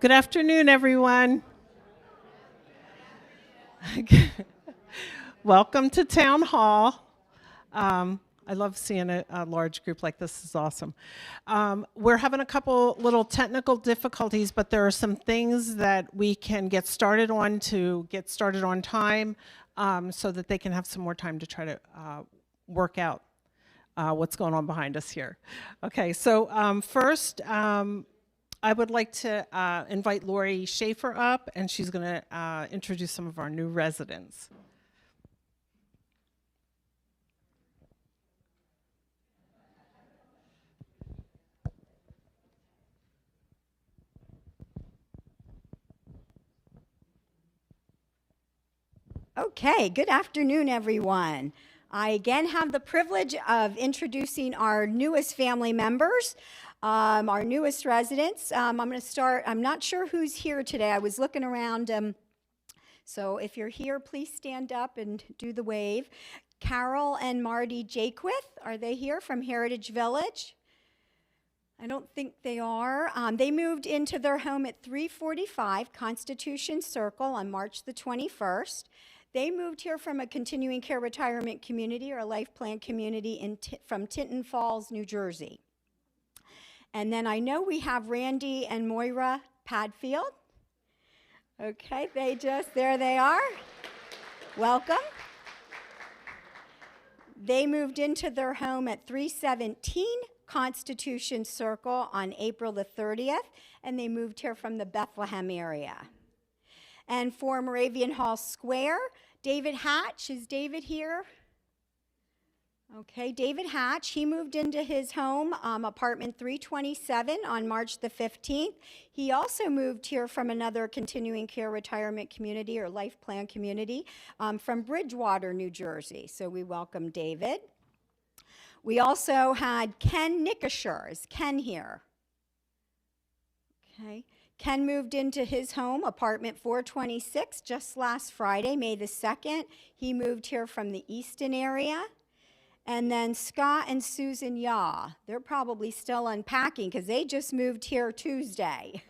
Good afternoon, everyone. Welcome to Town Hall. I love seeing a large group like this. Is awesome. We're having a couple little technical difficulties, but there are some things that we can get started on to get started on time so that they can have some more time to try to work out what's going on behind us here. Okay, so first, I would like to invite Lori Schaefer up, and she's going to introduce some of our new residents. Okay, good afternoon, everyone. I again have the privilege of introducing our newest family members, our newest residents. I'm going to start, I'm not sure who's here today. I was looking around, so if you're here, please stand up and do the wave. Carol and Marty Jaquith, are they here from Heritage Village? I don't think they are. They moved into their home at 345 Constitution Circle on March the 21st. They moved here from a continuing care retirement community or a life plan community from Tinton Falls, New Jersey. And then I know we have Randy and Moira Padfield. Okay, there they are. Welcome. They moved into their home at 317 Constitution Circle on April the 30th, and they moved here from the Bethlehem area. And for Moravian Hall Square, David Hatch. Is David here? Okay, David Hatch, he moved into his home, apartment 327 on March the 15th. He also moved here from another continuing care retirement community or life plan community from Bridgewater, New Jersey. So we welcome David. We also had Ken Nickasher. Is Ken here? Okay. Ken moved into his home, apartment 426, just last Friday, May the 2nd. He moved here from the Easton area. And then Scott and Susan Yaw, they're probably still unpacking because they just moved here Tuesday.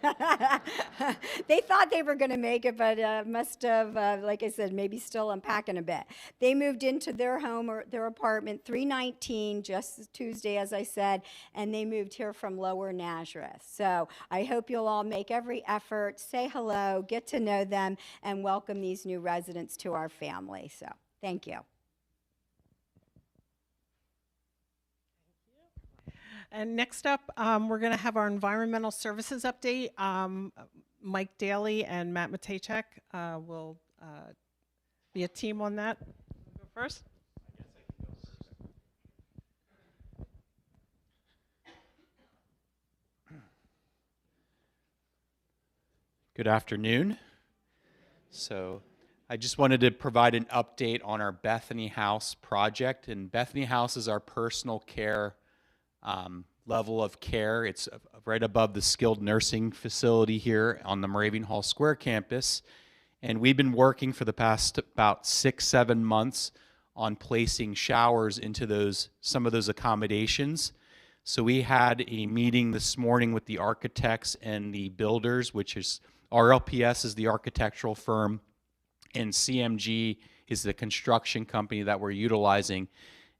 They thought they were going to make it, but must have, like I said, maybe still unpacking a bit. They moved into their home or their apartment 319 just Tuesday, as I said, and they moved here from Lower Nazareth. So I hope you'll all make every effort, say hello, get to know them, and welcome these new residents to our family. So thank you. And next up, we're going to have our environmental services update. Mike Daly and Matt Matejczak will be a team on that. Go first. Good afternoon. So I just wanted to provide an update on our Bethany House project. And Bethany House is our personal care level of care. It's right above the skilled nursing facility here on the Moravian Hall Square campus. And we've been working for the past about 6-7 months on placing showers into some of those accommodations. So we had a meeting this morning with the architects and the builders, which is RLPS is the architectural firm, and CMG is the construction company that we're utilizing.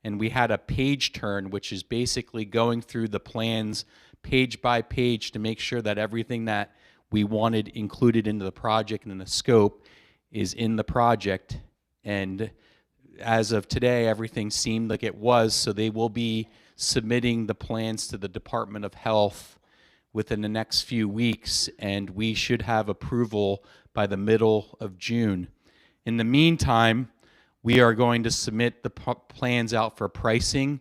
And we had a page turn, which is basically going through the plans page by page to make sure that everything that we wanted included into the project and in the scope is in the project. And as of today, everything seemed like it was, so they will be submitting the plans to the Department of Health within the next few weeks, and we should have approval by the middle of June. In the meantime, we are going to submit the plans out for pricing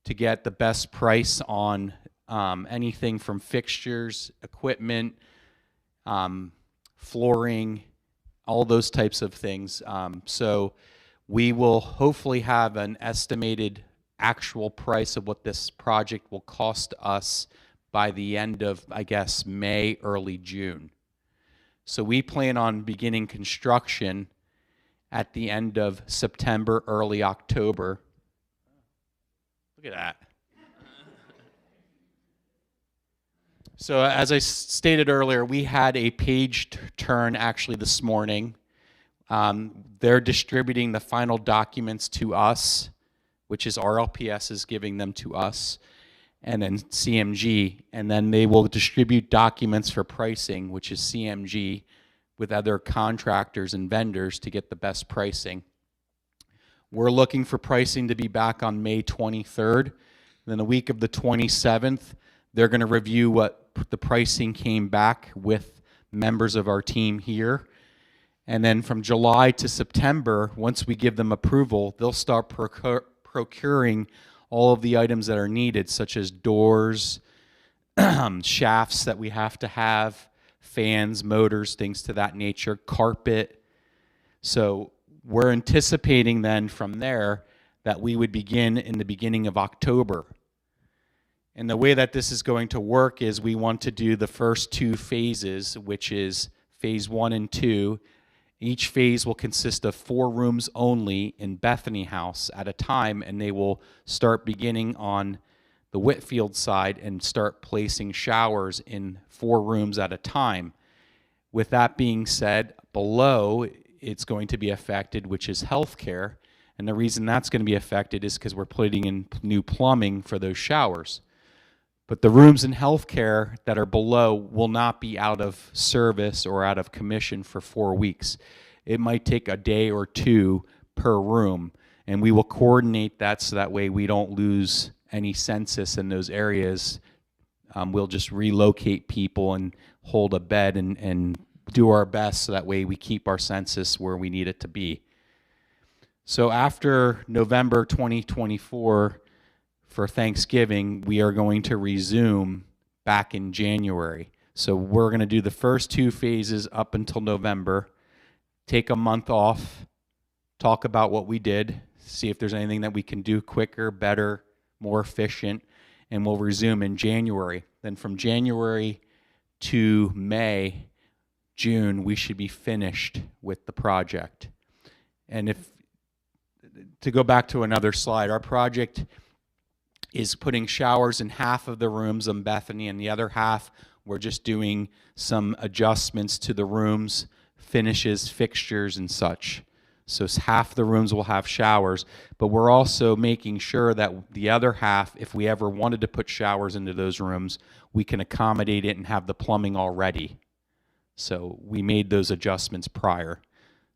to get the best price on anything from fixtures, equipment, flooring, all those types of things. So we will hopefully have an estimated actual price of what this project will cost us by the end of, I guess, May, early June. So we plan on beginning construction at the end of September, early October. Look at that. So as I stated earlier, we had a page turn actually this morning. They're distributing the final documents to us, which is RLPS is giving them to us, and then CMG, and then they will distribute documents for pricing, which is CMG, with other contractors and vendors to get the best pricing. We're looking for pricing to be back on May 23rd. Then the week of the 27th, they're going to review what the pricing came back with members of our team here. And then from July to September, once we give them approval, they'll start procuring all of the items that are needed, such as doors, shafts that we have to have, fans, motors, things to that nature, carpet. So we're anticipating then from there that we would begin in the beginning of October. And the way that this is going to work is we want to do the first 2 phases, which is phase 1 and 2. Each phase will consist of 4 rooms only in Bethany House at a time, and they will start beginning on the Whitfield side and start placing showers in 4 rooms at a time. With that being said, below it's going to be affected, which is healthcare. And the reason that's going to be affected is because we're putting in new plumbing for those showers. But the rooms in healthcare that are below will not be out of service or out of commission for 4 weeks. It might take a day or 2 per room, and we will coordinate that so that way we don't lose any census in those areas. We'll just relocate people and hold a bed and do our best so that way we keep our census where we need it to be. So after November 2024, for Thanksgiving, we are going to resume back in January. So we're going to do the first 2 phases up until November, take a month off, talk about what we did, see if there's anything that we can do quicker, better, more efficient, and we'll resume in January. Then from January to May, June, we should be finished with the project. And to go back to another slide, our project is putting showers in half of the rooms in Bethany, and the other half we're just doing some adjustments to the rooms, finishes, fixtures, and such. So half the rooms will have showers, but we're also making sure that the other half, if we ever wanted to put showers into those rooms, we can accommodate it and have the plumbing already. So we made those adjustments prior.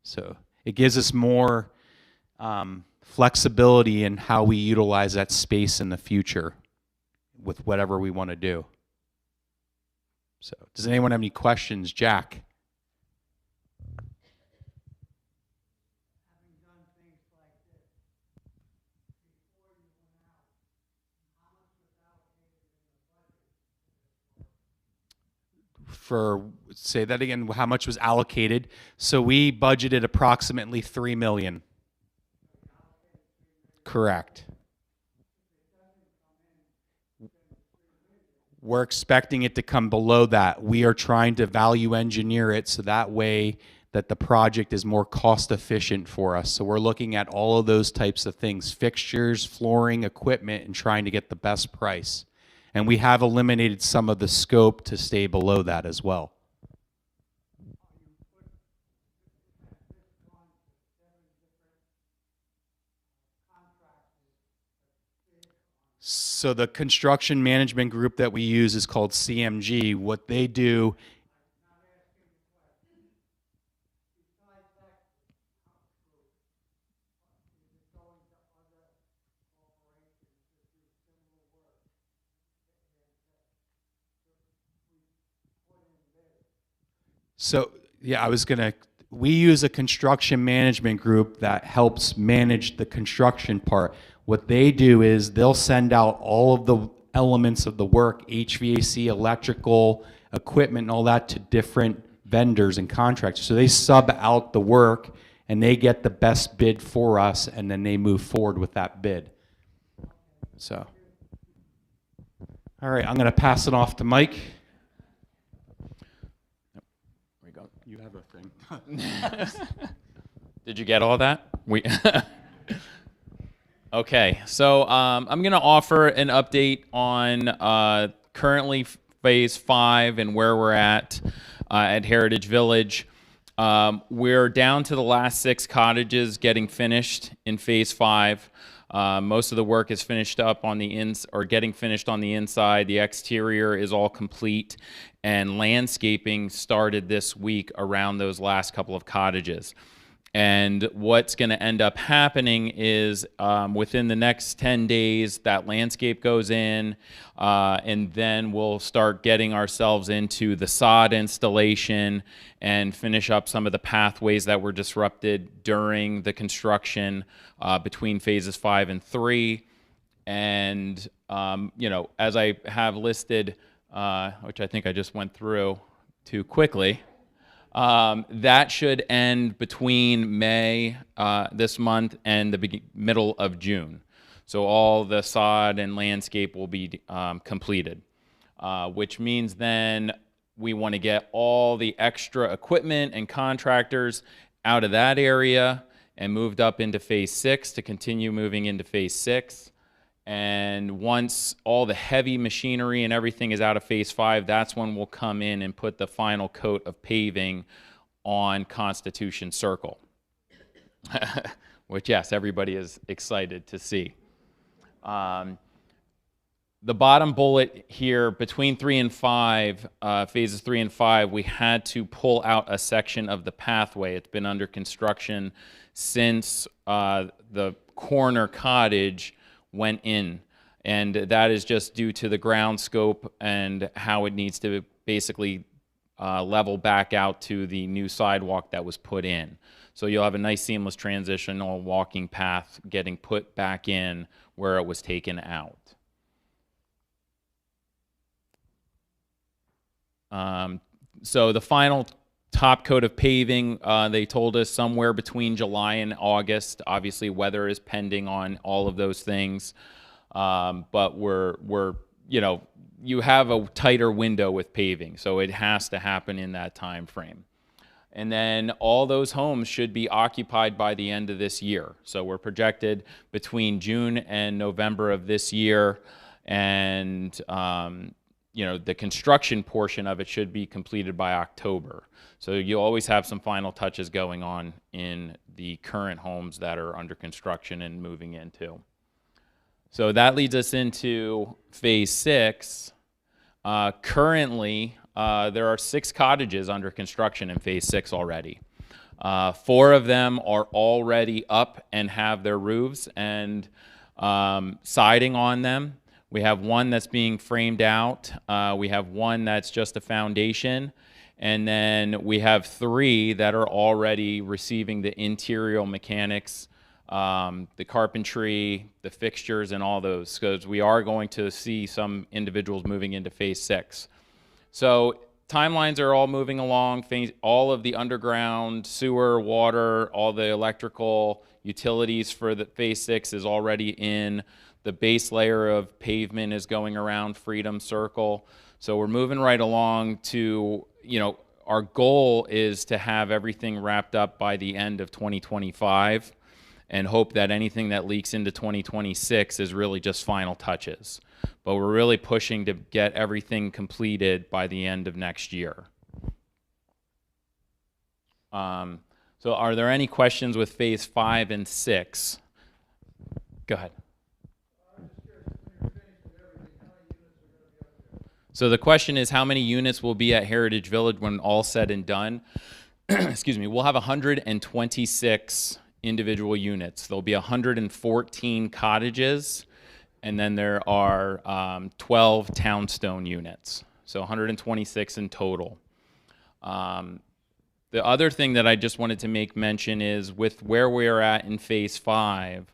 So it gives us more flexibility in how we utilize that space in the future with whatever we want to do. So does anyone have any questions? Jack? Say that again, how much was allocated? So we budgeted approximately $3 million. Correct. We're expecting it to come below that. We are trying to value engineer it so that way that the project is more cost efficient for us. So we're looking at all of those types of things, fixtures, flooring, equipment, and trying to get the best price. And we have eliminated some of the scope to stay below that as well. So the construction management group that we use is called CMG. What they do, so yeah, we use a construction management group that helps manage the construction part. What they do is they'll send out all of the elements of the work, HVAC, electrical, equipment, and all that to different vendors and contractors. So they sub out the work and they get the best bid for us, and then they move forward with that bid. So, all right, I'm going to pass it off to Mike. There we go. You have a thing. Did you get all that? Okay, so I'm going to offer an update on currently Phase 5 and where we're at Heritage Village. We're down to the last 6 cottages getting finished in Phase 5. Most of the work is finished up on the getting finished on the inside. The exterior is all complete, and landscaping started this week around those last couple of cottages. And what's going to end up happening is within the next 10 days, that landscape goes in, and then we'll start getting ourselves into the sod installation and finish up some of the pathways that were disrupted during the construction between phases 5 and 3. And, as I have listed, which I think I just went through too quickly, that should end between May this month and the middle of June. So all the sod and landscape will be completed, which means then we want to get all the extra equipment and contractors out of that area and moved up into Phase 6 to continue moving into Phase 6. And once all the heavy machinery and everything is out of Phase 5, that's when we'll come in and put the final coat of paving on Constitution Circle, which, yes, everybody is excited to see. The bottom bullet here, between 3 and 5, phases 3 and 5, we had to pull out a section of the pathway. It's been under construction since the corner cottage went in, and that is just due to the ground scope and how it needs to basically level back out to the new sidewalk that was put in. So you'll have a nice seamless transitional walking path getting put back in where it was taken out. So the final top coat of paving, they told us somewhere between July and August. Obviously, weather is pending on all of those things, but you have a tighter window with paving, so it has to happen in that time frame. And then all those homes should be occupied by the end of this year. So we're projected between June and November of this year, and the construction portion of it should be completed by October. So you'll always have some final touches going on in the current homes that are under construction and moving into. So that leads us into Phase 6. Currently, there are 6 cottages under construction in Phase 6 already. 4 of them are already up and have their roofs and siding on them. We have 1 that's being framed out. We have 1 that's just a foundation. And then we have 3 that are already receiving the interior mechanics, the carpentry, the fixtures, and all those, because we are going to see some individuals moving into Phase 6. So timelines are all moving along. All of the underground sewer, water, all the electrical utilities for the Phase 6 is already in. The base layer of pavement is going around Freedom Circle. So we're moving right along to, our goal is to have everything wrapped up by the end of 2025 and hope that anything that leaks into 2026 is really just final touches. But we're really pushing to get everything completed by the end of next year. So are there any questions with Phase 5 and 6? Go ahead. So the question is, how many units will be at Heritage Village when all said and done? Excuse me. We'll have 126 individual units. There'll be 114 cottages, and then there are 12 townstone units. So 126 in total. The other thing that I just wanted to make mention is with where we're at in Phase 5,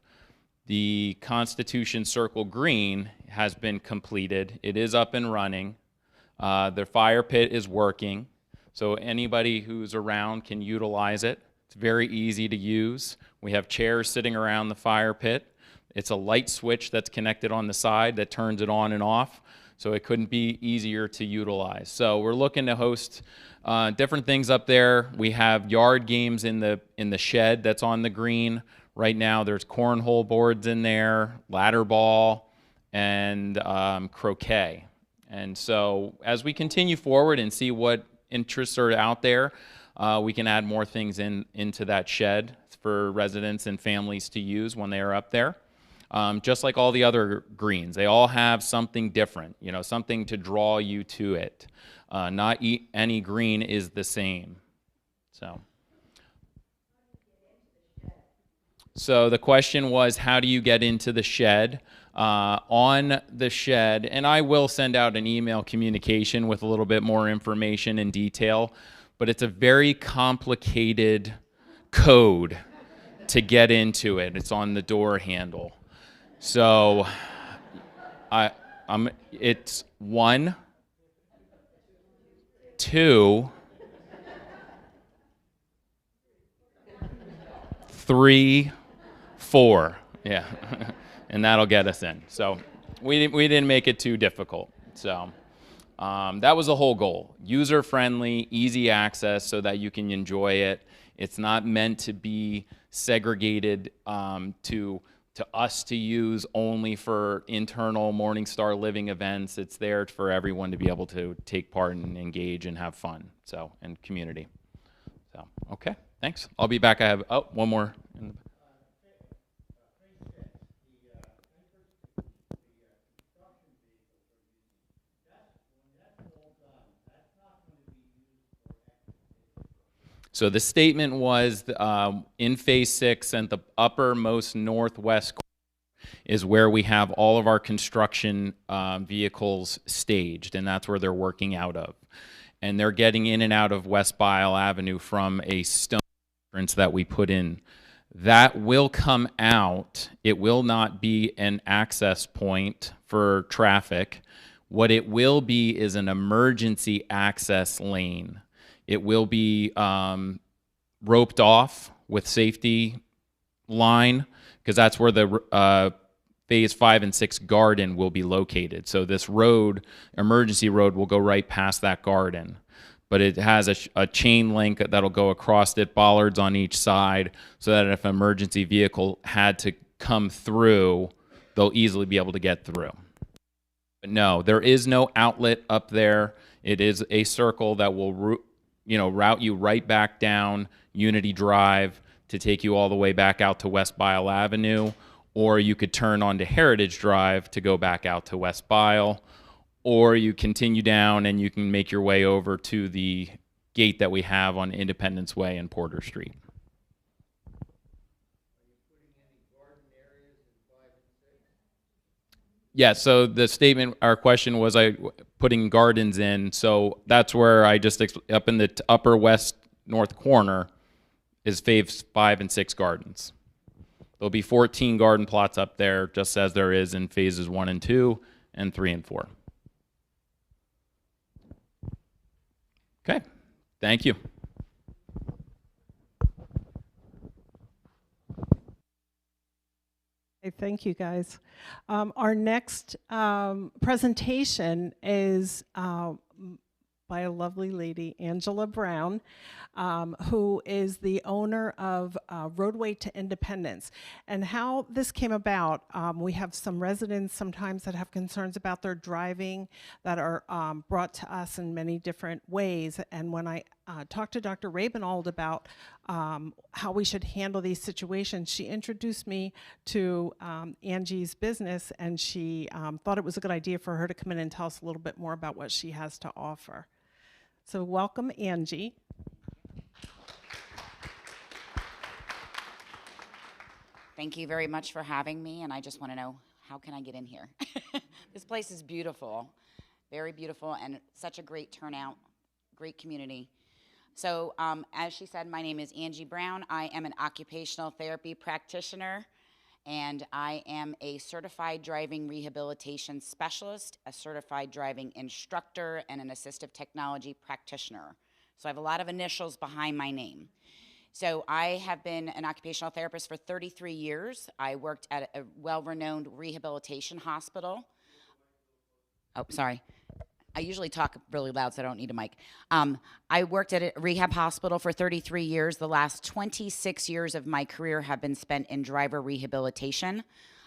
the Constitution Circle Green has been completed. It is up and running. The fire pit is working, so anybody who's around can utilize it. It's very easy to use. We have chairs sitting around the fire pit. It's a light switch that's connected on the side that turns it on and off, so it couldn't be easier to utilize. So we're looking to host different things up there. We have yard games in the shed that's on the green. Right now there's cornhole boards in there, ladder ball, and croquet. And so as we continue forward and see what interests are out there, we can add more things into that shed for residents and families to use when they are up there. Just like all the other greens, they all have something different, you know, something to draw you to it. Not any green is the same. So the question was, how do you get into the shed? On the shed, and I will send out an email communication with a little bit more information and detail, but it's a very complicated code to get into it. It's on the door handle. So it's 1, 2, 3, 4. Yeah. And that'll get us in. So we didn't make it too difficult. So that was the whole goal. User-friendly, easy access so that you can enjoy it. It's not meant to be segregated to us to use only for internal Morningstar Living events. It's there for everyone to be able to take part and engage and have fun, so, and community. So, okay, thanks. I'll be back. I have, one more. So the statement was in Phase 6 and the uppermost northwest corner is where we have all of our construction vehicles staged, and that's where they're working out of. And they're getting in and out of West Bile Avenue from a stone entrance that we put in. That will come out. It will not be an access point for traffic. What it will be is an emergency access lane. It will be roped off with safety line, because that's where the Phase 5 and 6 garden will be located. So this road, emergency road, will go right past that garden. But it has a chain link that'll go across it, bollards on each side, so that if an emergency vehicle had to come through, they'll easily be able to get through. But no, there is no outlet up there. It is a circle that will route you right back down Unity Drive to take you all the way back out to West Bile Avenue, or you could turn onto Heritage Drive to go back out to West Bile, or you continue down and you can make your way over to the gate that we have on Independence Way and Porter Street. Yeah, so the statement, our question was putting gardens in, so that's where I just, up in the upper west north corner is Phase 5 and 6 gardens. There'll be 14 garden plots up there, just as there is in Phases 1 and 2 and 3 and 4. Okay, thank you. Okay, thank you, guys. Our next presentation is by a lovely lady, Angela Brown, who is the owner of Roadway to Independence. And how this came about, we have some residents sometimes that have concerns about their driving that are brought to us in many different ways. And when I talked to Dr. Rabenald about how we should handle these situations, she introduced me to Angie's business, and she thought it was a good idea for her to come in and tell us a little bit more about what she has to offer. So welcome, Angie. Thank you very much for having me, and I just want to know, how can I get in here? This place is beautiful, very beautiful, and such a great turnout, great community. So as she said, my name is Angie Brown. I am an occupational therapy practitioner, and I am a certified driving rehabilitation specialist, a certified driving instructor, and an assistive technology practitioner. So I have a lot of initials behind my name. So I have been an occupational therapist for 33 years. I worked at a well-renowned rehabilitation hospital. Oh, sorry. I usually talk really loud, so I don't need a mic. I worked at a rehab hospital for 33 years. The last 26 years of my career have been spent in driver rehabilitation.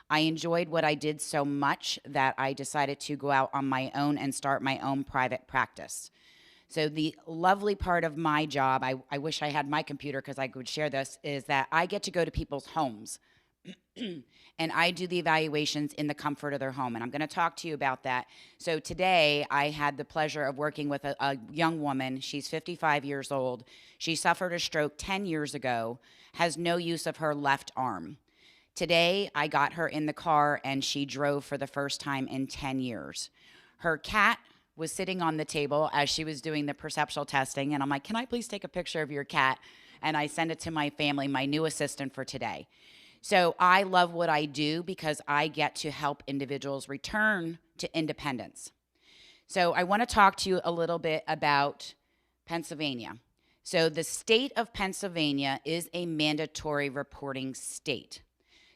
I enjoyed what I did so much that I decided to go out on my own and start my own private practice. So the lovely part of my job, I wish I had my computer because I could share this, is that I get to go to people's homes and I do the evaluations in the comfort of their home. And I'm going to talk to you about that. So today I had the pleasure of working with a young woman. She's 55 years old. She suffered a stroke 10 years ago, has no use of her left arm. Today I got her in the car and she drove for the first time in 10 years. Her cat was sitting on the table as she was doing the perceptual testing. And I'm like, can I please take a picture of your cat? And I send it to my family, my new assistant for today. So I love what I do because I get to help individuals return to independence. So I want to talk to you a little bit about Pennsylvania. So the state of Pennsylvania is a mandatory reporting state.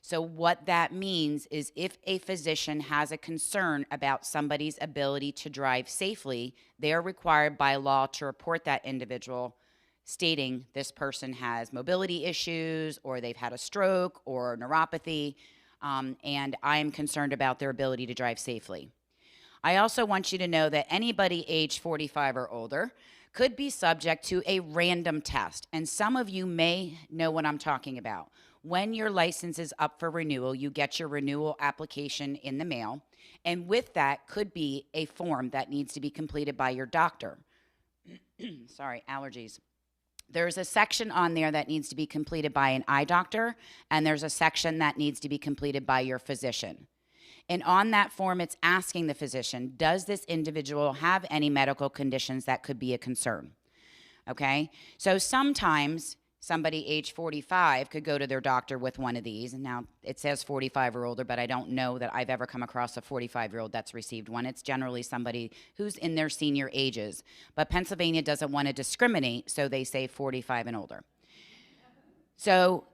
So what that means is if a physician has a concern about somebody's ability to drive safely, they are required by law to report that individual, stating this person has mobility issues or they've had a stroke or neuropathy, and I am concerned about their ability to drive safely. I also want you to know that anybody age 45 or older could be subject to a random test, and some of you may know what I'm talking about. When your license is up for renewal, you get your renewal application in the mail, and with that could be a form that needs to be completed by your doctor. Sorry, allergies. There's a section on there that needs to be completed by an eye doctor, and there's a section that needs to be completed by your physician. And on that form, it's asking the physician, does this individual have any medical conditions that could be a concern? Okay, so sometimes somebody age 45 could go to their doctor with one of these. And now it says 45 or older, but I don't know that I've ever come across a 45-year-old that's received one. It's generally somebody who's in their senior ages. But Pennsylvania doesn't want to discriminate, so they say 45 and older. So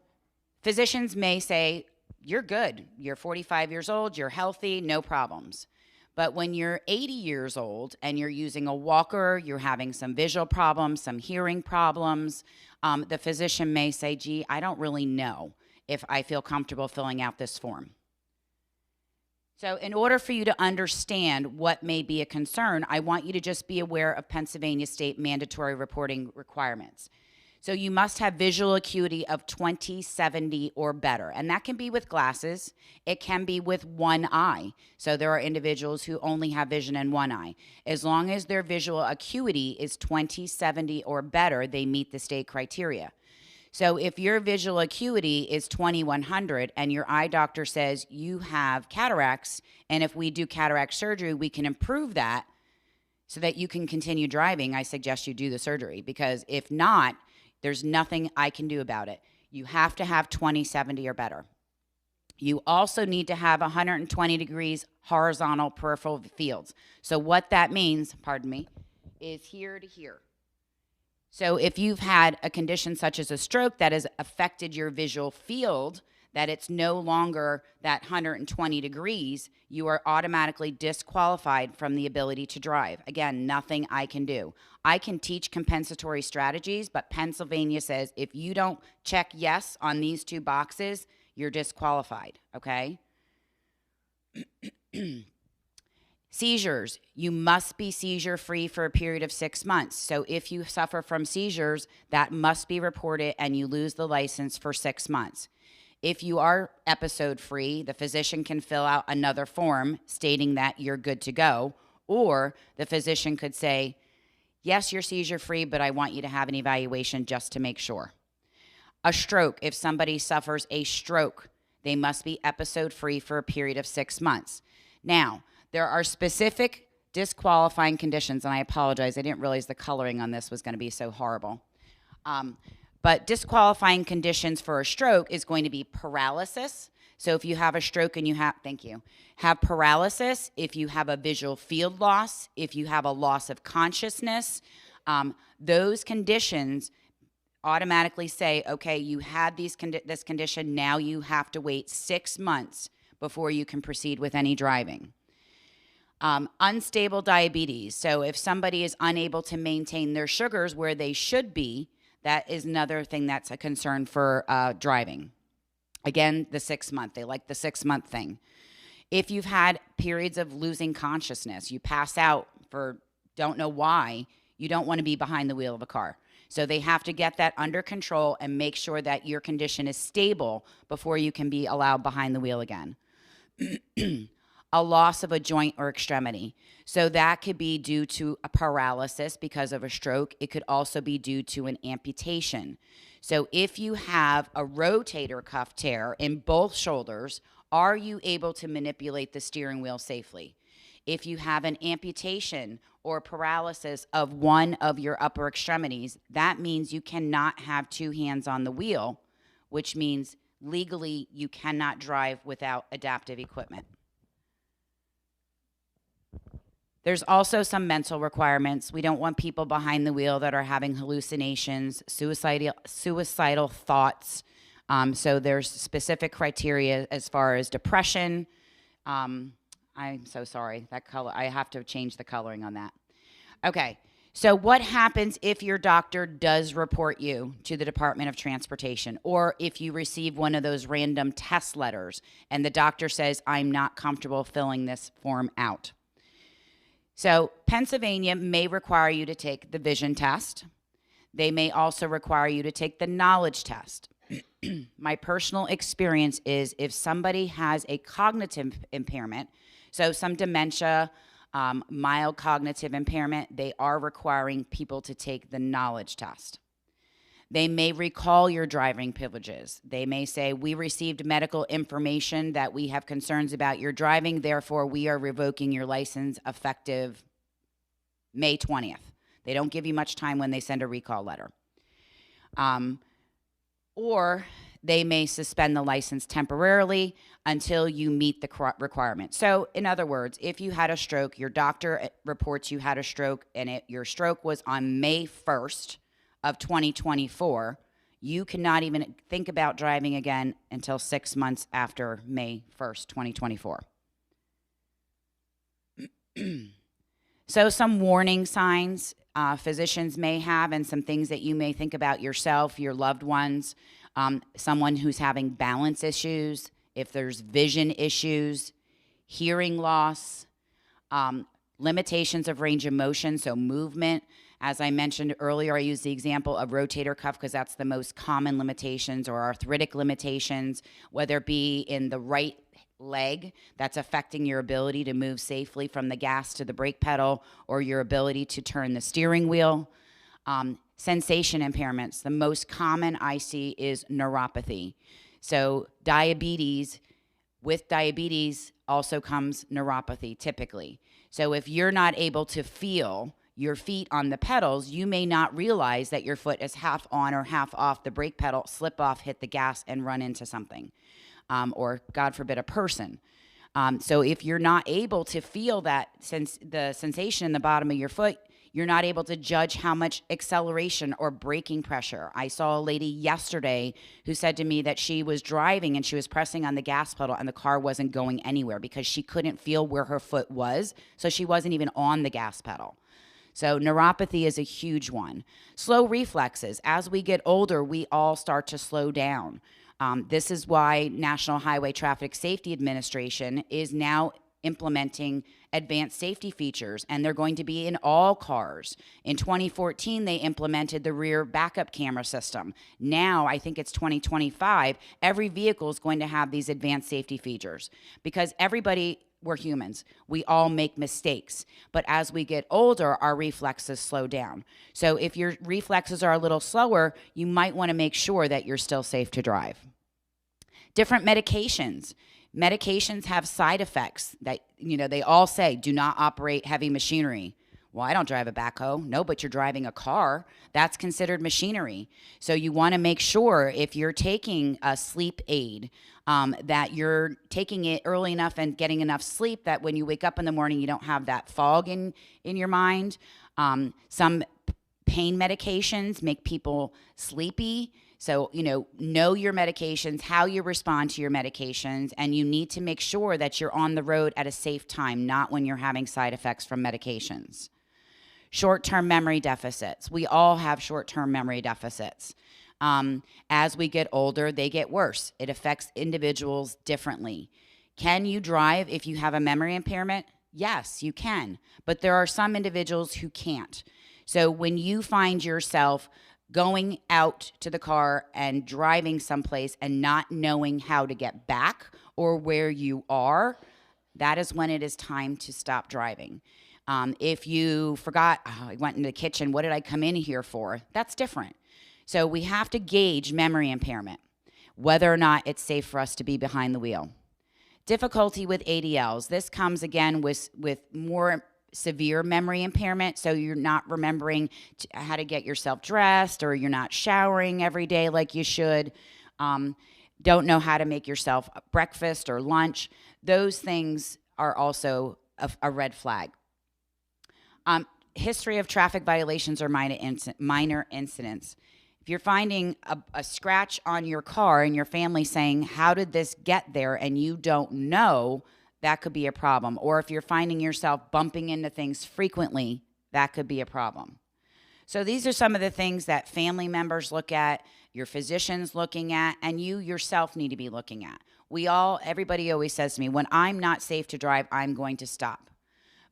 physicians may say, you're good. You're 45 years old, you're healthy, no problems. But when you're 80 years old and you're using a walker, you're having some visual problems, some hearing problems, the physician may say, gee, I don't really know if I feel comfortable filling out this form. So in order for you to understand what may be a concern, I want you to just be aware of Pennsylvania state mandatory reporting requirements. So you must have visual acuity of 20/70 or better. And that can be with glasses. It can be with one eye. So there are individuals who only have vision in one eye. As long as their visual acuity is 20/70 or better, they meet the state criteria. So if your visual acuity is 2100 and your eye doctor says you have cataracts, and if we do cataract surgery, we can improve that so that you can continue driving, I suggest you do the surgery, because if not, there's nothing I can do about it. You have to have 20/70 or better. You also need to have 120 degrees horizontal peripheral fields. So what that means, pardon me, is here to here. So if you've had a condition such as a stroke that has affected your visual field, that it's no longer that 120 degrees, you are automatically disqualified from the ability to drive. Again, nothing I can do. I can teach compensatory strategies, but Pennsylvania says if you don't check yes on these two boxes, you're disqualified, okay? Seizures, you must be seizure-free for a period of 6 months. So if you suffer from seizures, that must be reported and you lose the license for 6 months. If you are episode-free, the physician can fill out another form stating that you're good to go, or the physician could say, yes, you're seizure-free, but I want you to have an evaluation just to make sure. A stroke, if somebody suffers a stroke, they must be episode-free for a period of 6 months. Now, there are specific disqualifying conditions, and I apologize, I didn't realize the coloring on this was going to be so horrible. But disqualifying conditions for a stroke is going to be paralysis. So if you have a stroke and you have, have paralysis, if you have a visual field loss, if you have a loss of consciousness, those conditions automatically say, okay, you had this condition, now you have to wait 6 months before you can proceed with any driving. Unstable diabetes. So if somebody is unable to maintain their sugars where they should be, that is another thing that's a concern for driving. Again, the 6 month, they like the 6 month thing. If you've had periods of losing consciousness, you pass out for don't know why, you don't want to be behind the wheel of a car. So they have to get that under control and make sure that your condition is stable before you can be allowed behind the wheel again. A loss of a joint or extremity. So that could be due to a paralysis because of a stroke. It could also be due to an amputation. So if you have a rotator cuff tear in both shoulders, are you able to manipulate the steering wheel safely? If you have an amputation or paralysis of one of your upper extremities, that means you cannot have two hands on the wheel, which means legally you cannot drive without adaptive equipment. There's also some mental requirements. We don't want people behind the wheel that are having hallucinations, suicidal thoughts. So there's specific criteria as far as depression. I'm so sorry, that color, I have to change the coloring on that. Okay, so what happens if your doctor does report you to the Department of Transportation, or if you receive one of those random test letters and the doctor says, I'm not comfortable filling this form out? So Pennsylvania may require you to take the vision test. They may also require you to take the knowledge test. My personal experience is if somebody has a cognitive impairment, so some dementia, mild cognitive impairment, they are requiring people to take the knowledge test. They may recall your driving privileges. They may say, we received medical information that we have concerns about your driving, therefore we are revoking your license effective May 20th. They don't give you much time when they send a recall letter. Or they may suspend the license temporarily until you meet the requirement. So in other words, if you had a stroke, your doctor reports you had a stroke and your stroke was on May 1st of 2024, you cannot even think about driving again until 6 months after May 1st, 2024. So some warning signs physicians may have, and some things that you may think about yourself, your loved ones, someone who's having balance issues, if there's vision issues, hearing loss, limitations of range of motion, so movement. As I mentioned earlier, I used the example of rotator cuff because that's the most common limitations, or arthritic limitations, whether it be in the right leg that's affecting your ability to move safely from the gas to the brake pedal, or your ability to turn the steering wheel. Sensation impairments. The most common I see is neuropathy. So diabetes, with diabetes also comes neuropathy typically. So if you're not able to feel your feet on the pedals, you may not realize that your foot is half on or half off the brake pedal, slip off, hit the gas, and run into something. Or God forbid, a person. So if you're not able to feel that the sensation in the bottom of your foot, you're not able to judge how much acceleration or braking pressure. I saw a lady yesterday who said to me that she was driving and she was pressing on the gas pedal and the car wasn't going anywhere because she couldn't feel where her foot was, so she wasn't even on the gas pedal. So neuropathy is a huge one. Slow reflexes. As we get older, we all start to slow down. This is why National Highway Traffic Safety Administration is now implementing advanced safety features, and they're going to be in all cars. In 2014, they implemented the rear backup camera system. Now, I think it's 2025, every vehicle is going to have these advanced safety features because we're humans. We all make mistakes. But as we get older, our reflexes slow down. So if your reflexes are a little slower, you might want to make sure that you're still safe to drive. Different medications. Medications have side effects that, they all say, do not operate heavy machinery. Well, I don't drive a backhoe. No, but you're driving a car. That's considered machinery. So you want to make sure if you're taking a sleep aid, that you're taking it early enough and getting enough sleep that when you wake up in the morning, you don't have that fog in your mind. Some pain medications make people sleepy. So, know your medications, how you respond to your medications, and you need to make sure that you're on the road at a safe time, not when you're having side effects from medications. Short-term memory deficits. We all have short-term memory deficits. As we get older, they get worse. It affects individuals differently. Can you drive if you have a memory impairment? Yes, you can. But there are some individuals who can't. So when you find yourself going out to the car and driving someplace and not knowing how to get back or where you are, that is when it is time to stop driving. If you forgot, oh, I went in the kitchen, what did I come in here for? That's different. So we have to gauge memory impairment, whether or not it's safe for us to be behind the wheel. Difficulty with ADLs. This comes again with more severe memory impairment, so you're not remembering how to get yourself dressed, or you're not showering every day like you should, don't know how to make yourself breakfast or lunch. Those things are also a red flag. History of traffic violations or minor incidents. If you're finding a scratch on your car and your family saying, how did this get there, and you don't know, that could be a problem. Or if you're finding yourself bumping into things frequently, that could be a problem. So these are some of the things that family members look at, your physician's looking at, and you yourself need to be looking at. Everybody always says to me, when I'm not safe to drive, I'm going to stop.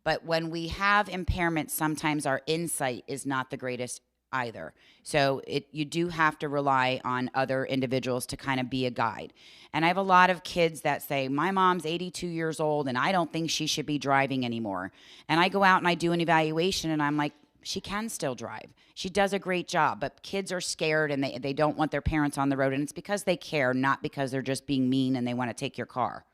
But when we have impairments, sometimes our insight is not the greatest either. So you do have to rely on other individuals to kind of be a guide. And I have a lot of kids that say, my mom's 82 years old and I don't think she should be driving anymore. And I go out and I do an evaluation and I'm like, she can still drive. She does a great job, but kids are scared and they don't want their parents on the road, and it's because they care, not because they're just being mean and they want to take your car.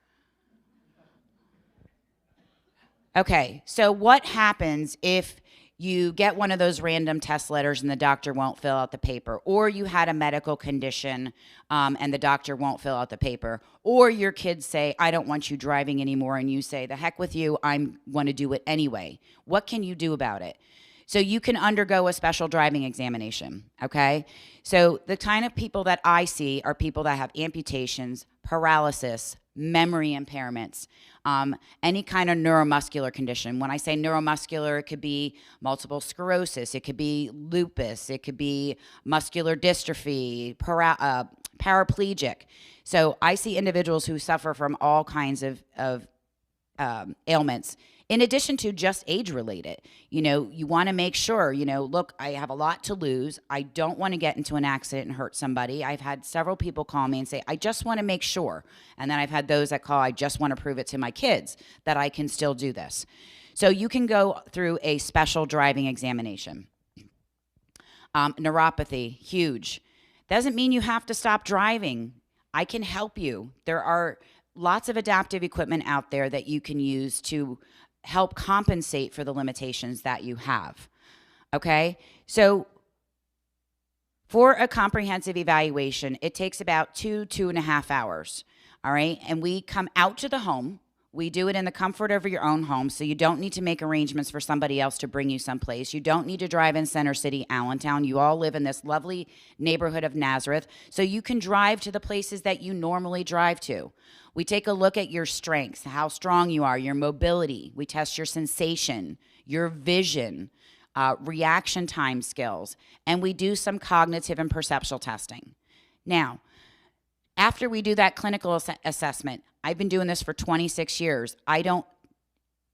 Okay, so what happens if you get one of those random test letters and the doctor won't fill out the paper, or you had a medical condition and the doctor won't fill out the paper, or your kids say, I don't want you driving anymore, and you say, the heck with you, I want to do it anyway. What can you do about it? So you can undergo a special driving examination, okay? So the kind of people that I see are people that have amputations, paralysis, memory impairments, any kind of neuromuscular condition. When I say neuromuscular, it could be multiple sclerosis, it could be lupus, it could be muscular dystrophy, paraplegic. So I see individuals who suffer from all kinds of ailments, in addition to just age-related. You want to make sure, look, I have a lot to lose. I don't want to get into an accident and hurt somebody. I've had several people call me and say, I just want to make sure. And then I've had those that call, I just want to prove it to my kids that I can still do this. So you can go through a special driving examination. Neuropathy, huge. Doesn't mean you have to stop driving. I can help you. There are lots of adaptive equipment out there that you can use to help compensate for the limitations that you have, okay? So for a comprehensive evaluation, it takes about 2.5 hours, all right? And we come out to the home. We do it in the comfort of your own home, so you don't need to make arrangements for somebody else to bring you someplace. You don't need to drive in Center City, Allentown. You all live in this lovely neighborhood of Nazareth, so you can drive to the places that you normally drive to. We take a look at your strengths, how strong you are, your mobility. We test your sensation, your vision, reaction time skills, and we do some cognitive and perceptual testing. Now, after we do that clinical assessment, I've been doing this for 26 years.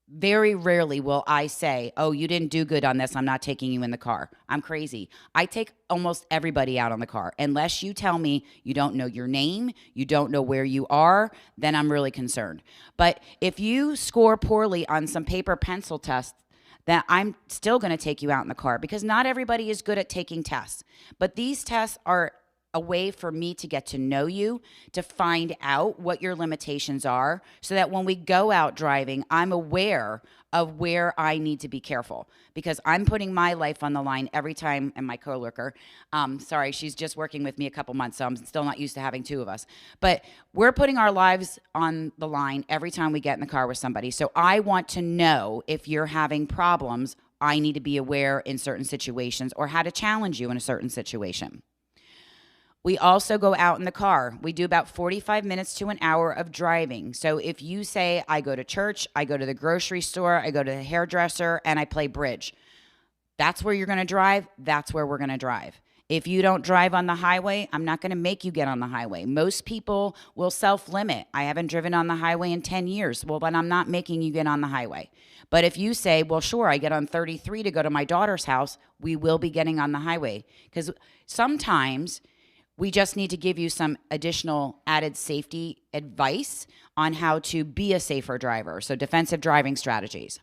Very rarely will I say, oh, you didn't do good on this, I'm not taking you in the car. I'm crazy. I take almost everybody out on the car. Unless you tell me you don't know your name, you don't know where you are, then I'm really concerned. But if you score poorly on some paper pencil tests, then I'm still going to take you out in the car, because not everybody is good at taking tests. But these tests are a way for me to get to know you, to find out what your limitations are, so that when we go out driving, I'm aware of where I need to be careful, because I'm putting my life on the line every time. And my coworker, sorry, she's just working with me a couple months, so I'm still not used to having two of us. But we're putting our lives on the line every time we get in the car with somebody. So I want to know if you're having problems. I need to be aware in certain situations, or how to challenge you in a certain situation. We also go out in the car. We do about 45 minutes to an hour of driving. So if you say, I go to church, I go to the grocery store, I go to the hairdresser, and I play bridge, that's where you're going to drive, that's where we're going to drive. If you don't drive on the highway, I'm not going to make you get on the highway. Most people will self-limit. I haven't driven on the highway in 10 years. Well, then I'm not making you get on the highway. But if you say, well, sure, I get on 33 to go to my daughter's house, we will be getting on the highway. Because sometimes we just need to give you some additional added safety advice on how to be a safer driver. So defensive driving strategies.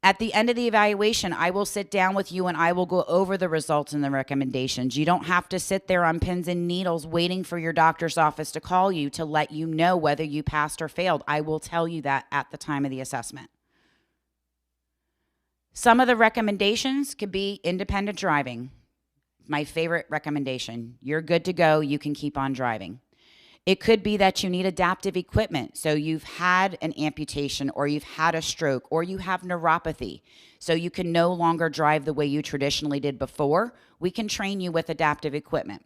At the end of the evaluation, I will sit down with you and I will go over the results and the recommendations. You don't have to sit there on pins and needles waiting for your doctor's office to call you to let you know whether you passed or failed. I will tell you that at the time of the assessment. Some of the recommendations could be independent driving. My favorite recommendation. You're good to go. You can keep on driving. It could be that you need adaptive equipment. So you've had an amputation or you've had a stroke or you have neuropathy. So you can no longer drive the way you traditionally did before. We can train you with adaptive equipment.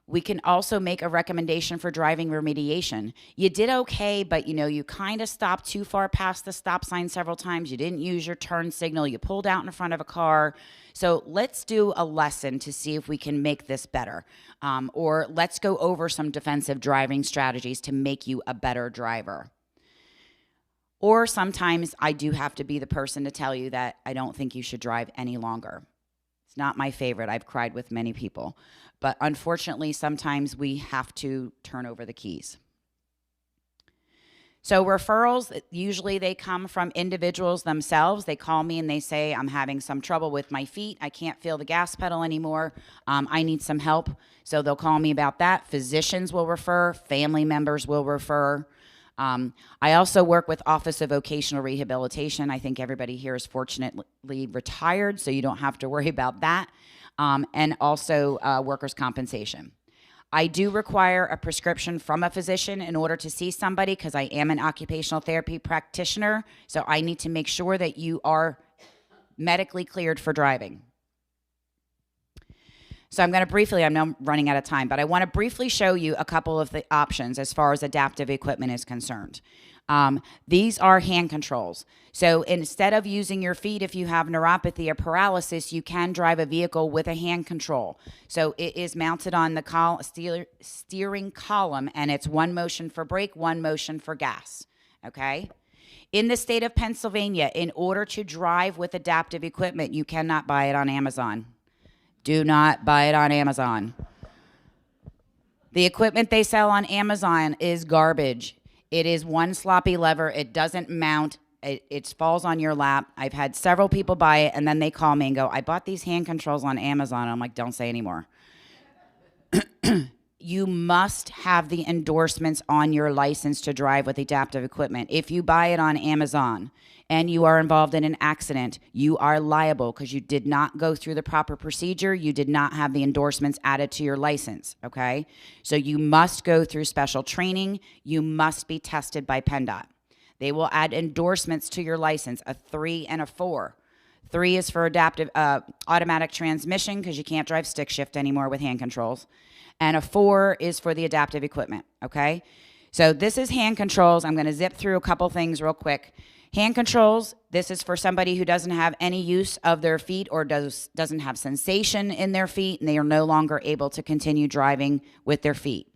We can also make a recommendation for driving remediation. You did okay, but you kind of stopped too far past the stop sign several times. You didn't use your turn signal. You pulled out in front of a car. So let's do a lesson to see if we can make this better. Or let's go over some defensive driving strategies to make you a better driver. Or sometimes I do have to be the person to tell you that I don't think you should drive any longer. It's not my favorite. I've cried with many people. But unfortunately, sometimes we have to turn over the keys. So referrals, usually they come from individuals themselves. They call me and they say, I'm having some trouble with my feet. I can't feel the gas pedal anymore. I need some help. So they'll call me about that. Physicians will refer. Family members will refer. I also work with Office of Vocational Rehabilitation. I think everybody here is fortunately retired, so you don't have to worry about that. And also workers' compensation. I do require a prescription from a physician in order to see somebody because I am an occupational therapy practitioner, so I need to make sure that you are medically cleared for driving. So I'm going to briefly, I know I'm running out of time, but I want to briefly show you a couple of the options as far as adaptive equipment is concerned. These are hand controls. So instead of using your feet, if you have neuropathy or paralysis, you can drive a vehicle with a hand control. So it is mounted on the steering column, and it's one motion for brake, one motion for gas, okay? In the state of Pennsylvania, in order to drive with adaptive equipment, you cannot buy it on Amazon. Do not buy it on Amazon. The equipment they sell on Amazon is garbage. It is one sloppy lever. It doesn't mount. It falls on your lap. I've had several people buy it, and then they call me and go, I bought these hand controls on Amazon. I'm like, don't say anymore. You must have the endorsements on your license to drive with adaptive equipment. If you buy it on Amazon and you are involved in an accident, you are liable because you did not go through the proper procedure. You did not have the endorsements added to your license, okay? So you must go through special training. You must be tested by PennDOT. They will add endorsements to your license, a 3 and a 4. 3 is for adaptive automatic transmission because you can't drive stick shift anymore with hand controls. And a 4 is for the adaptive equipment, okay? So this is hand controls. I'm going to zip through a couple things real quick. Hand controls, this is for somebody who doesn't have any use of their feet or doesn't have sensation in their feet, and they are no longer able to continue driving with their feet.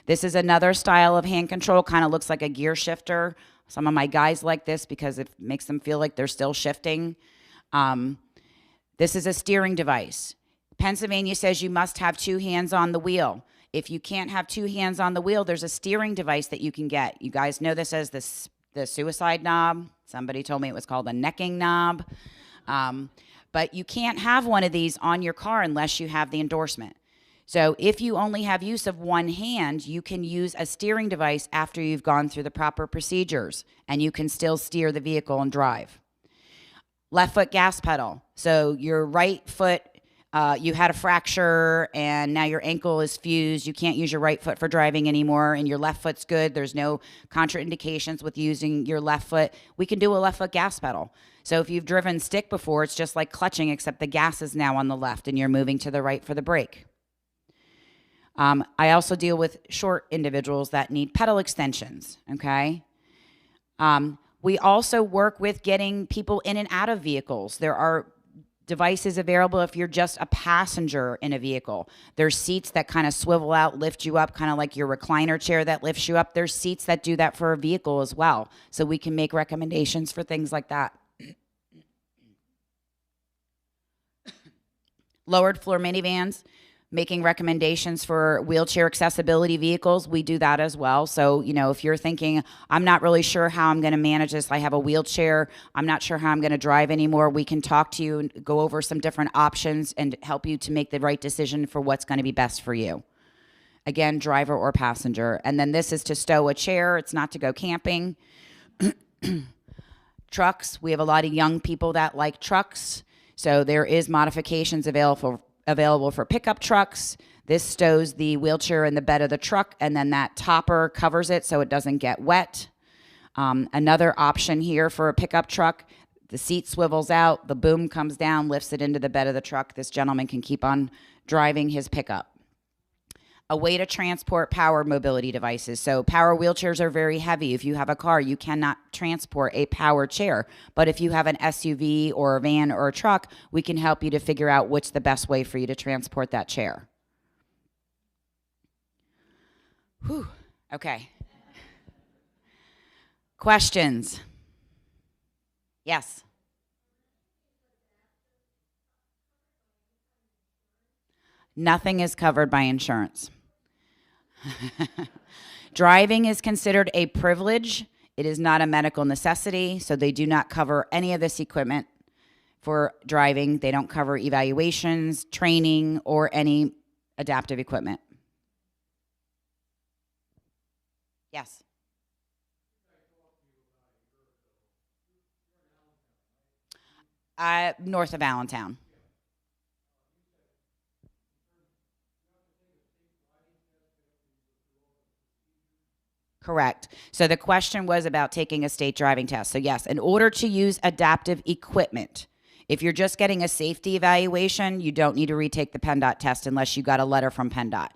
This is another style of hand control, kind of looks like a gear shifter. Some of my guys like this because it makes them feel like they're still shifting. This is a steering device. Pennsylvania says you must have 2 hands on the wheel. If you can't have 2 hands on the wheel, there's a steering device that you can get. You guys know this as the suicide knob. Somebody told me it was called a necking knob. But you can't have one of these on your car unless you have the endorsement. So if you only have use of one hand, you can use a steering device after you've gone through the proper procedures, and you can still steer the vehicle and drive. Left foot gas pedal. So your right foot, you had a fracture and now your ankle is fused. You can't use your right foot for driving anymore and your left foot's good. There's no contraindications with using your left foot. We can do a left foot gas pedal. So if you've driven stick before, it's just like clutching, except the gas is now on the left and you're moving to the right for the brake. I also deal with short individuals that need pedal extensions, okay? We also work with getting people in and out of vehicles. There are devices available if you're just a passenger in a vehicle. There's seats that kind of swivel out, lift you up, kind of like your recliner chair that lifts you up. There's seats that do that for a vehicle as well. So we can make recommendations for things like that. Lowered floor minivans, making recommendations for wheelchair accessibility vehicles. We do that as well. So, you know, if you're thinking, I'm not really sure how I'm going to manage this, I have a wheelchair, I'm not sure how I'm going to drive anymore, we can talk to you and go over some different options and help you to make the right decision for what's going to be best for you. Again, driver or passenger. And then this is to stow a chair. It's not to go camping. Trucks. We have a lot of young people that like trucks. So there is modifications available for pickup trucks. This stows the wheelchair in the bed of the truck, and then that topper covers it so it doesn't get wet. Another option here for a pickup truck, the seat swivels out, the boom comes down, lifts it into the bed of the truck. This gentleman can keep on driving his pickup. A way to transport power mobility devices. So power wheelchairs are very heavy. If you have a car, you cannot transport a power chair. But if you have an SUV or a van or a truck, we can help you to figure out what's the best way for you to transport that chair. Whew. Okay. Questions? Yes. Nothing is covered by insurance. Driving is considered a privilege. It is not a medical necessity, so they do not cover any of this equipment for driving. They don't cover evaluations, training, or any adaptive equipment. Yes. North of Allentown. Correct. So the question was about taking a state driving test. So yes, in order to use adaptive equipment, if you're just getting a safety evaluation, you don't need to retake the PennDOT test unless you got a letter from PennDOT.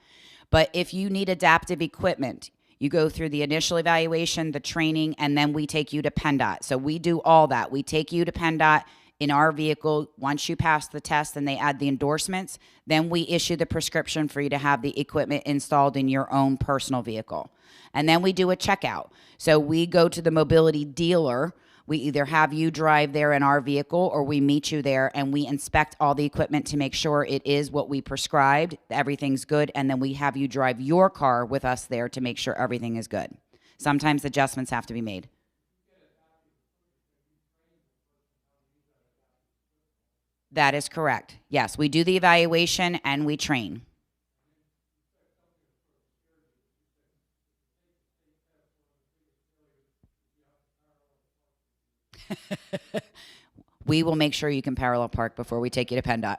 But if you need adaptive equipment, you go through the initial evaluation, the training, and then we take you to PennDOT. So we do all that. We take you to PennDOT in our vehicle. Once you pass the test and they add the endorsements, then we issue the prescription for you to have the equipment installed in your own personal vehicle. And then we do a checkout. So we go to the mobility dealer. We either have you drive there in our vehicle or we meet you there and we inspect all the equipment to make sure it is what we prescribed, everything's good, and then we have you drive your car with us there to make sure everything is good. Sometimes adjustments have to be made. That is correct. Yes, we do the evaluation and we train. We will make sure you can parallel park before we take you to PennDOT.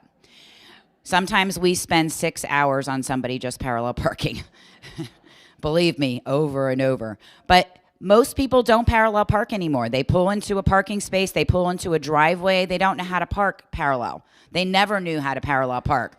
Sometimes we spend 6 hours on somebody just parallel parking. Believe me, over and over. But most people don't parallel park anymore. They pull into a parking space, they pull into a driveway, they don't know how to park parallel. They never knew how to parallel park.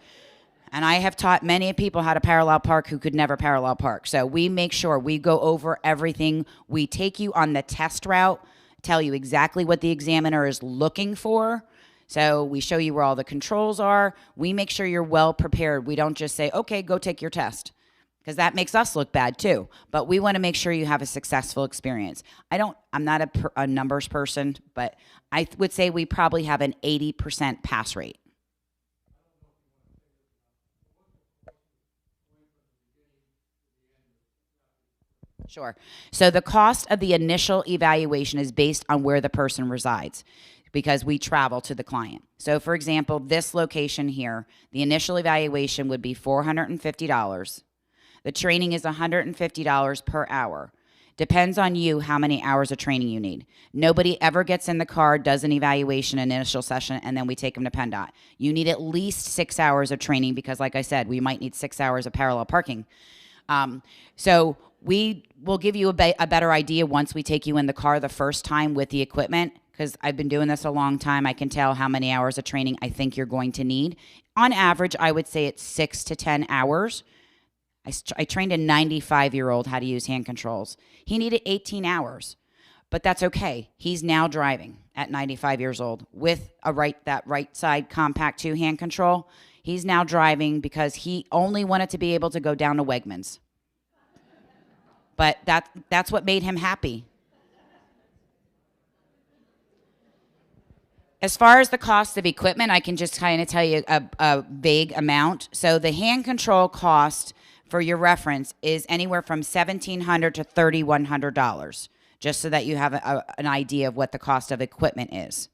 And I have taught many people how to parallel park who could never parallel park. So we make sure we go over everything. We take you on the test route, tell you exactly what the examiner is looking for. So we show you where all the controls are. We make sure you're well prepared. We don't just say, okay, go take your test, because that makes us look bad too. But we want to make sure you have a successful experience. I'm not a numbers person, but I would say we probably have an 80% pass rate. Sure. So the cost of the initial evaluation is based on where the person resides, because we travel to the client. So for example, this location here, the initial evaluation would be $450. The training is $150 per hour. Depends on you how many hours of training you need. Nobody ever gets in the car, does an evaluation, an initial session, and then we take them to PennDOT. You need at least 6 hours of training because, like I said, we might need 6 hours of parallel parking. So we will give you a better idea once we take you in the car the first time with the equipment, because I've been doing this a long time. I can tell how many hours of training I think you're going to need. On average, I would say it's 6 to 10 hours. I trained a 95-year-old how to use hand controls. He needed 18 hours. but that's okay. He's now driving at 95 years old with that right side compact 2 hand control. He's now driving because he only wanted to be able to go down to Wegmans. But that's what made him happy. As far as the cost of equipment, I can just kind of tell you a vague amount. So the hand control cost, for your reference, is anywhere from $1,700 to $3,100, just so that you have an idea of what the cost of equipment is.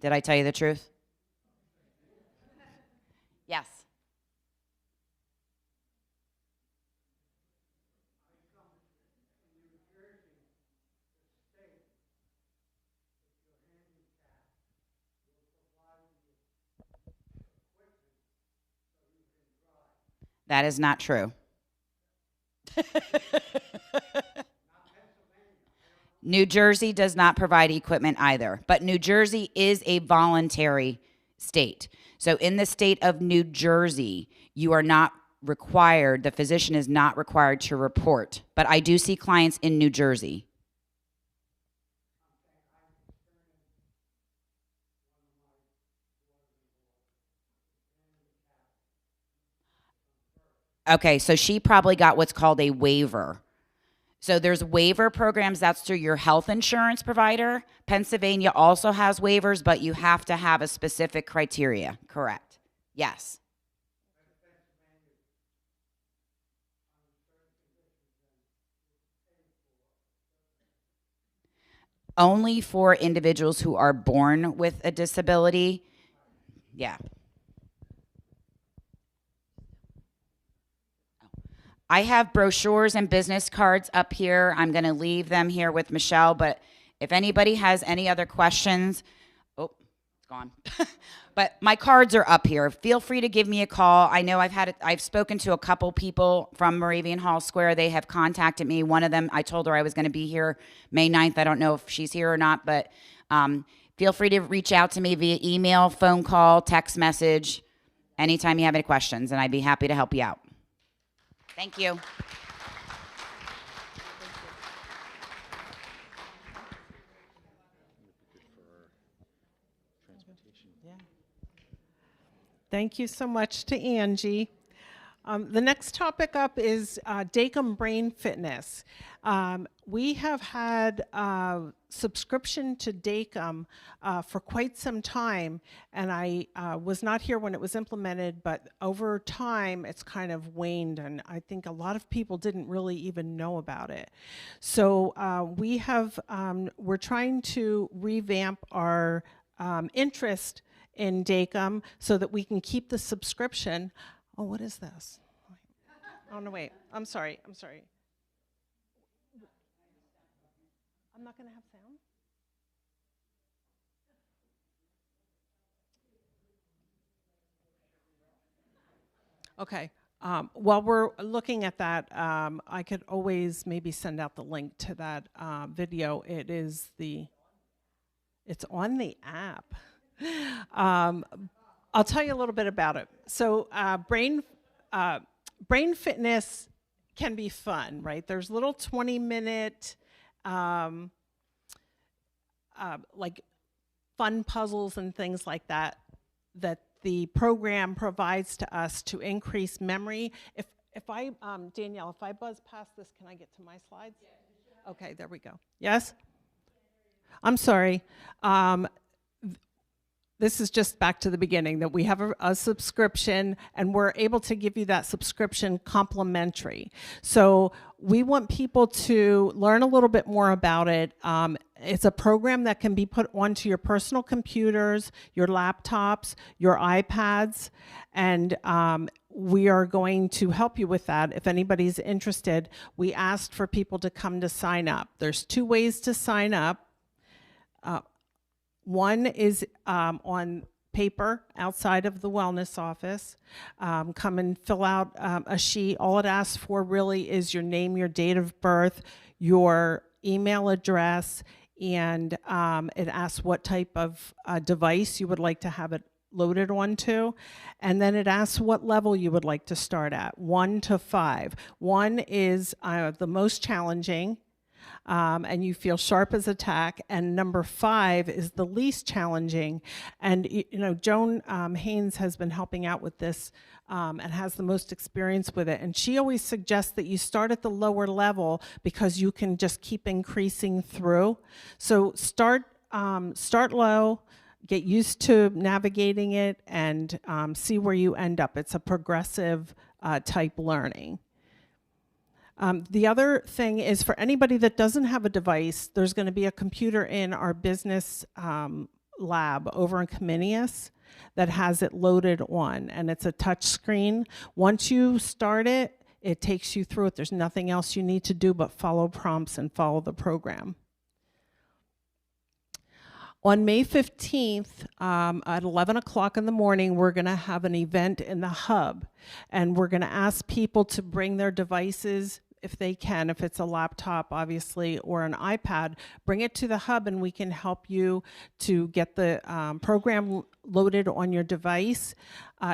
Did I tell you the truth? Yes. That is not true. New Jersey does not provide equipment either, but New Jersey is a voluntary state. So in the state of New Jersey, you are not required, the physician is not required to report, but I do see clients in New Jersey. Okay, so she probably got what's called a waiver. So there's waiver programs, that's through your health insurance provider. Pennsylvania also has waivers, but you have to have a specific criteria, correct? Yes. Only for individuals who are born with a disability. Yeah. I have brochures and business cards up here. I'm going to leave them here with Michelle, but if anybody has any other questions, oh, it's gone. But my cards are up here. Feel free to give me a call. I know I've spoken to a couple people from Moravian Hall Square. They have contacted me. One of them, I told her I was going to be here May 9th. I don't know if she's here or not, but feel free to reach out to me via email, phone call, text message, anytime you have any questions, and I'd be happy to help you out. Thank you. Thank you so much to Angie. The next topic up is Dacom Brain Fitness. We have had subscription to Dacom for quite some time, and I was not here when it was implemented, but over time it's kind of waned, and I think a lot of people didn't really even know about it. So we're trying to revamp our interest in Dacom so that we can keep the subscription. Oh, what is this? Oh, no, wait. I'm sorry. I'm not going to have sound? Okay. While we're looking at that, I could always maybe send out the link to that video. It's on the app. I'll tell you a little bit about it. So brain fitness can be fun, right? There's little 20-minute like fun puzzles and things like that that the program provides to us to increase memory. If I, Danielle, if I buzz past this, can I get to my slides? Okay, there we go. Yes? I'm sorry. This is just back to the beginning, that we have a subscription and we're able to give you that subscription complimentary. So we want people to learn a little bit more about it. It's a program that can be put onto your personal computers, your laptops, your iPads, and we are going to help you with that. If anybody's interested, we asked for people to come to sign up. There's 2 ways to sign up. One is on paper outside of the wellness office. Come and fill out a sheet. All it asks for really is your name, your date of birth, your email address, and it asks what type of device you would like to have it loaded onto. And then it asks what level you would like to start at, 1 to 5. 1 is the most challenging, and you feel sharp as a tack. And number 5 is the least challenging. And Joan Haynes has been helping out with this and has the most experience with it. And she always suggests that you start at the lower level because you can just keep increasing through. So start low, get used to navigating it, and see where you end up. It's a progressive type learning. The other thing is, for anybody that doesn't have a device, there's going to be a computer in our business lab over in Comenius that has it loaded on, and it's a touch screen. Once you start it, it takes you through it. There's nothing else you need to do but follow prompts and follow the program. On May 15th at 11 o'clock in the morning, we're going to have an event in the hub, and we're going to ask people to bring their devices if they can. If it's a laptop, obviously, or an iPad, bring it to the hub and we can help you to get the program loaded on your device.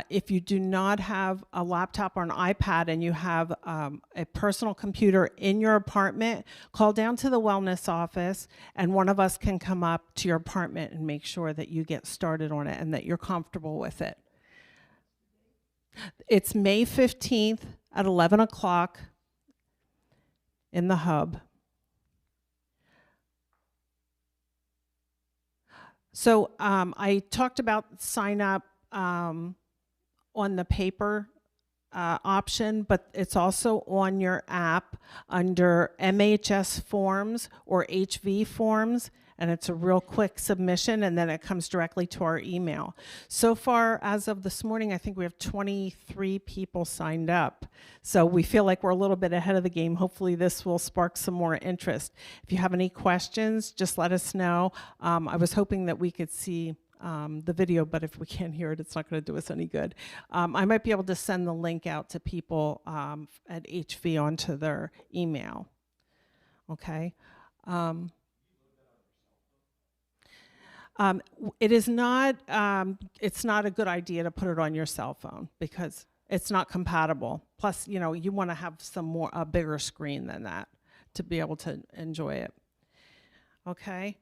If you do not have a laptop or an iPad and you have a personal computer in your apartment, call down to the wellness office and one of us can come up to your apartment and make sure that you get started on it and that you're comfortable with it. It's May 15th at 11 o'clock in the hub. So I talked about sign up on the paper option, but it's also on your app under MHS forms or HV forms, and it's a real quick submission, and then it comes directly to our email. So far, as of this morning, I think we have 23 people signed up. So we feel like we're a little bit ahead of the game. Hopefully this will spark some more interest. If you have any questions, just let us know. I was hoping that we could see the video, but if we can't hear it, it's not going to do us any good. I might be able to send the link out to people at HV onto their email. Okay. It is not, it's not a good idea to put it on your cell phone because it's not compatible. Plus, you want to have a bigger screen than that to be able to enjoy it. Okay.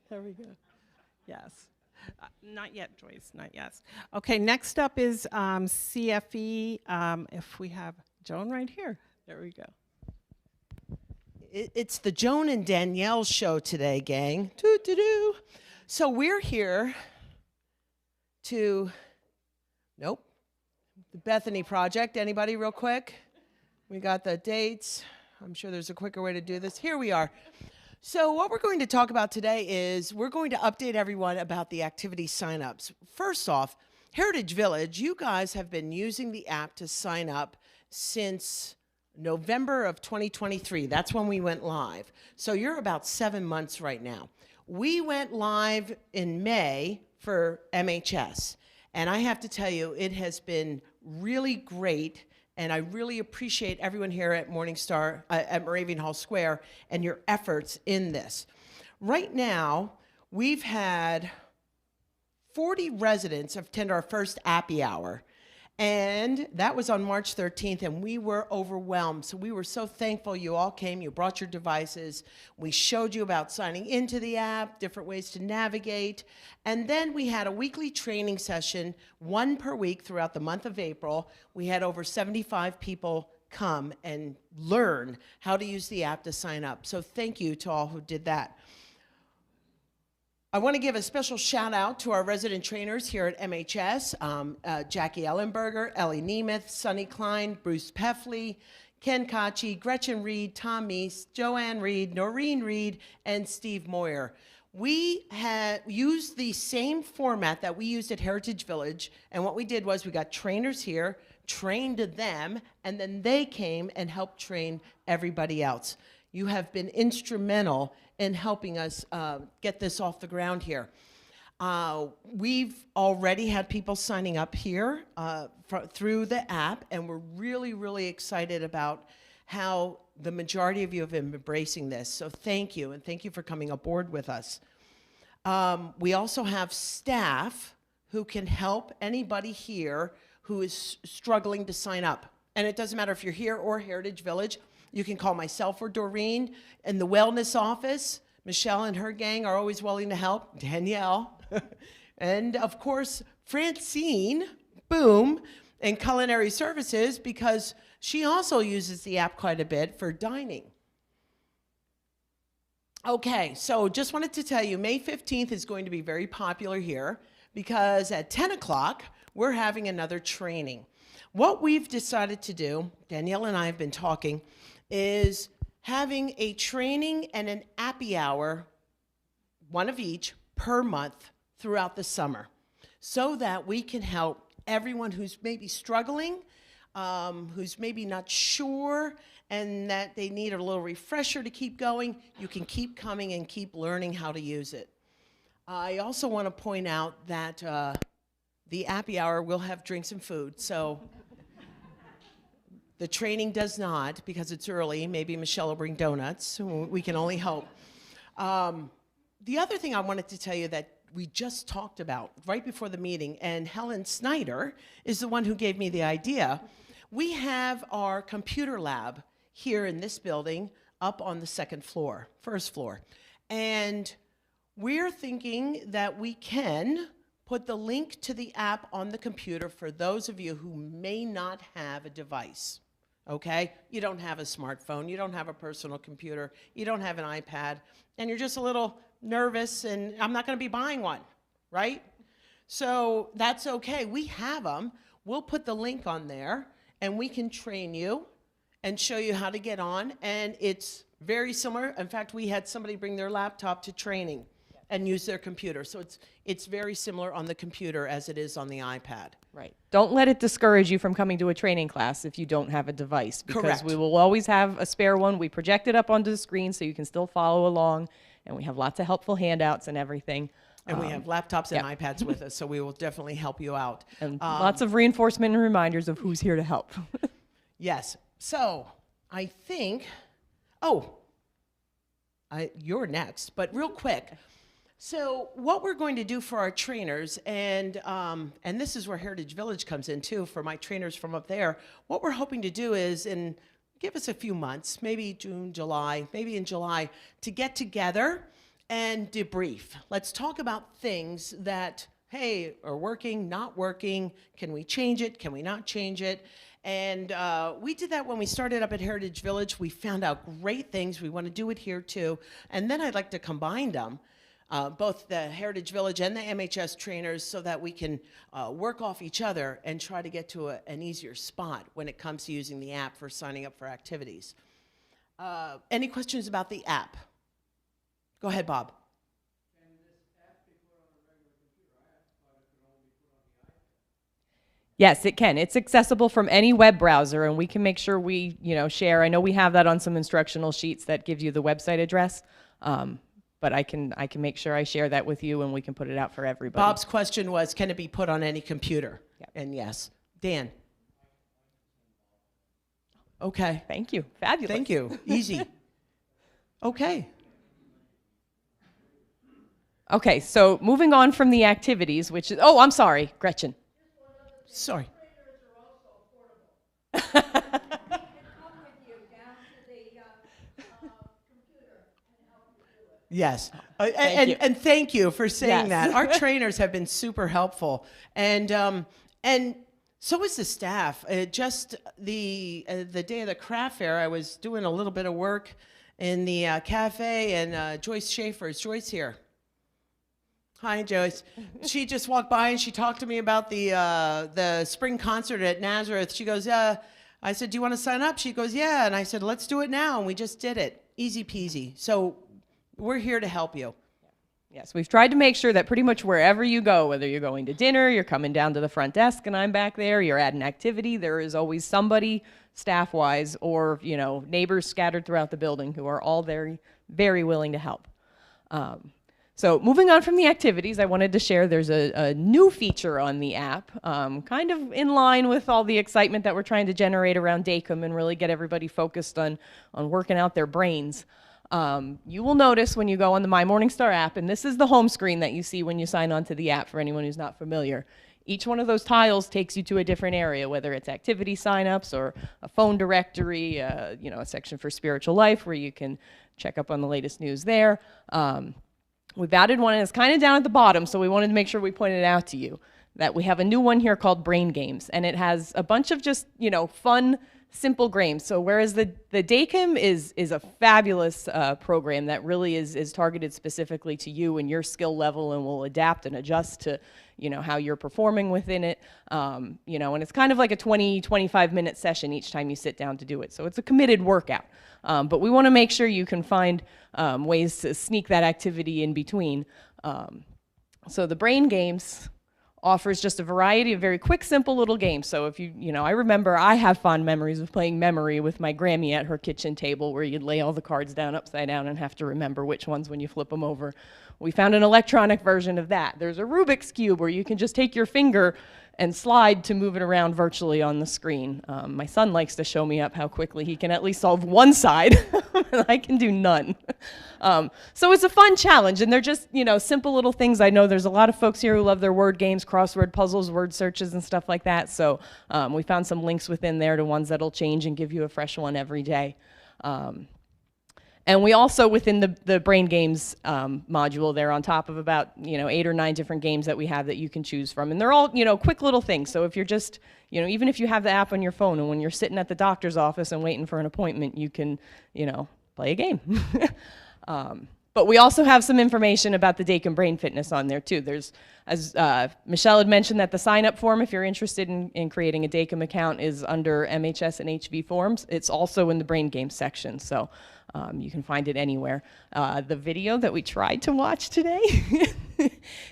There we go. Yes. Not yet, Joyce, not yet. Okay, next up is CFE. If we have Joan right here. There we go. It's the Joan and Danielle show today, gang. Doo-doo-doo. So we're here to, the Bethany Project. Anybody real quick? We got the dates. I'm sure there's a quicker way to do this. Here we are. So what we're going to talk about today is we're going to update everyone about the activity signups. First off, Heritage Village, you guys have been using the app to sign up since November of 2023. That's when we went live. So you're about 7 months right now. We went live in May for MHS. And I have to tell you, it has been really great. And I really appreciate everyone here at Morningstar, at Moravian Hall Square, and your efforts in this. Right now, we've had 40 residents attend our first Appy Hour. And that was on March 13th, and we were overwhelmed. So we were so thankful you all came, you brought your devices. We showed you about signing into the app, different ways to navigate. And then we had a weekly training session, one per week throughout the month of April. We had over 75 people come and learn how to use the app to sign up. So thank you to all who did that. I want to give a special shout out to our resident trainers here at MHS, Jackie Ellenberger, Ellie Nemeth, Sonny Klein, Bruce Peffley, Ken Kachi, Gretchen Reed, Tom Meese, Joanne Reed, Noreen Reed, and Steve Moyer. We had used the same format that we used at Heritage Village, and what we did was we got trainers here, trained them, and then they came and helped train everybody else. You have been instrumental in helping us get this off the ground here. We've already had people signing up here through the app, and we're really, really excited about how the majority of you have been embracing this. So thank you, and thank you for coming aboard with us. We also have staff who can help anybody here who is struggling to sign up. And it doesn't matter if you're here or Heritage Village. You can call myself or Doreen in the wellness office. Michelle and her gang are always willing to help. Danielle. And of course, Francine, boom, in culinary services, because she also uses the app quite a bit for dining. Okay, so just wanted to tell you, May 15th is going to be very popular here because at 10 o'clock, we're having another training. What we've decided to do, Danielle and I have been talking, is having a training and an appy hour, one of each, per month throughout the summer, so that we can help everyone who's maybe struggling, who's maybe not sure, and that they need a little refresher to keep going. You can keep coming and keep learning how to use it. I also want to point out that the appy hour will have drinks and food, so the training does not, because it's early. Maybe Michelle will bring donuts. We can only hope. The other thing I wanted to tell you that we just talked about right before the meeting, and Helen Snyder is the one who gave me the idea. We have our computer lab here in this building up on the first floor. And we're thinking that we can put the link to the app on the computer for those of you who may not have a device, okay? You don't have a smartphone, you don't have a personal computer, you don't have an iPad, and you're just a little nervous and I'm not gonna be buying one, right? So that's okay, we have them. We'll put the link on there and we can train you and show you how to get on, and it's very similar. In fact, we had somebody bring their laptop to training and use their computer. So it's very similar on the computer as it is on the iPad. Right. Don't let it discourage you from coming to a training class if you don't have a device, because Correct. we will always have a spare one. We project it up onto the screen so you can still follow along, and we have lots of helpful handouts and everything. And we have laptops and yep. iPads with us, so we will definitely help you out. And lots of reinforcement and reminders of who's here to help. Yes. So I think, you're next, but real quick. So what we're going to do for our trainers, and this is where Heritage Village comes in too, for my trainers from up there, what we're hoping to do is, give us a few months, maybe June, July, maybe in July, to get together and debrief. Let's talk about things that, hey, are working, not working, can we change it, can we not change it? And we did that when we started up at Heritage Village. We found out great things. We want to do it here too. And then I'd like to combine them, both the Heritage Village and the MHS trainers, so that we can work off each other and try to get to an easier spot when it comes to using the app for signing up for activities. Any questions about the app? Go ahead, Bob. Yes, it can. It's accessible from any web browser, and we can make sure we, share. I know we have that on some instructional sheets that give you the website address, but I can make sure I share that with you, and we can put it out for everybody. Bob's question was, can it be put on any computer? Yep. And yes. Dan. Okay. Thank you. Fabulous. Thank you. Easy. Okay. Okay, so moving on from the activities, which is, I'm sorry, Gretchen. Sorry. Yes, and thank you for saying Yes. that. Our trainers have been super helpful, and so is the staff. Just the day of the craft fair, I was doing a little bit of work in the cafe, and Joyce Schaefer, is Joyce here? Hi, Joyce. She just walked by and she talked to me about the spring concert at Nazareth. She goes, I said, do you want to sign up? She goes, yeah. And I said, let's do it now. And we just did it. Easy peasy. So we're here to help you. Yes, we've tried to make sure that pretty much wherever you go, whether you're going to dinner, you're coming down to the front desk and I'm back there, you're at an activity, there is always somebody staff-wise or, neighbors scattered throughout the building who are all very, very willing to help. So moving on from the activities, I wanted to share there's a new feature on the app, kind of in line with all the excitement that we're trying to generate around DACM and really get everybody focused on working out their brains. You will notice when you go on the My Morningstar app, and this is the home screen that you see when you sign on to the app for anyone who's not familiar. Each one of those tiles takes you to a different area, whether it's activity signups or a phone directory, a section for spiritual life where you can check up on the latest news there. We've added one, and it's kind of down at the bottom, so we wanted to make sure we pointed it out to you, that we have a new one here called Brain Games, and it has a bunch of just, fun, simple games. So whereas the DACM is a fabulous program that really is targeted specifically to you and your skill level and will adapt and adjust to, how you're performing within it, and it's kind of like a 25-minute session each time you sit down to do it. So it's a committed workout. But we want to make sure you can find ways to sneak that activity in between. So the Brain Games offers just a variety of very quick, simple little games. So if I remember I have fond memories of playing memory with my Grammy at her kitchen table where you'd lay all the cards down upside down and have to remember which ones when you flip them over. We found an electronic version of that. There's a Rubik's Cube where you can just take your finger and slide to move it around virtually on the screen. My son likes to show me up how quickly he can at least solve one side, and I can do none. So it's a fun challenge, and they're just, simple little things. I know there's a lot of folks here who love their word games, crossword puzzles, word searches, and stuff like that. So we found some links within there to ones that'll change and give you a fresh one every day. And we also, within the Brain Games module, they're on top of about 8 or 9 different games that we have that you can choose from. And they're all quick little things. So if you're just, even if you have the app on your phone and when you're sitting at the doctor's office and waiting for an appointment, you can, play a game. But we also have some information about the DACM Brain Fitness on there too. There's, as Michelle had mentioned, that the sign-up form, if you're interested in creating a DACM account, is under MHS and HV forms. It's also in the Brain Games section, so you can find it anywhere. The video that we tried to watch today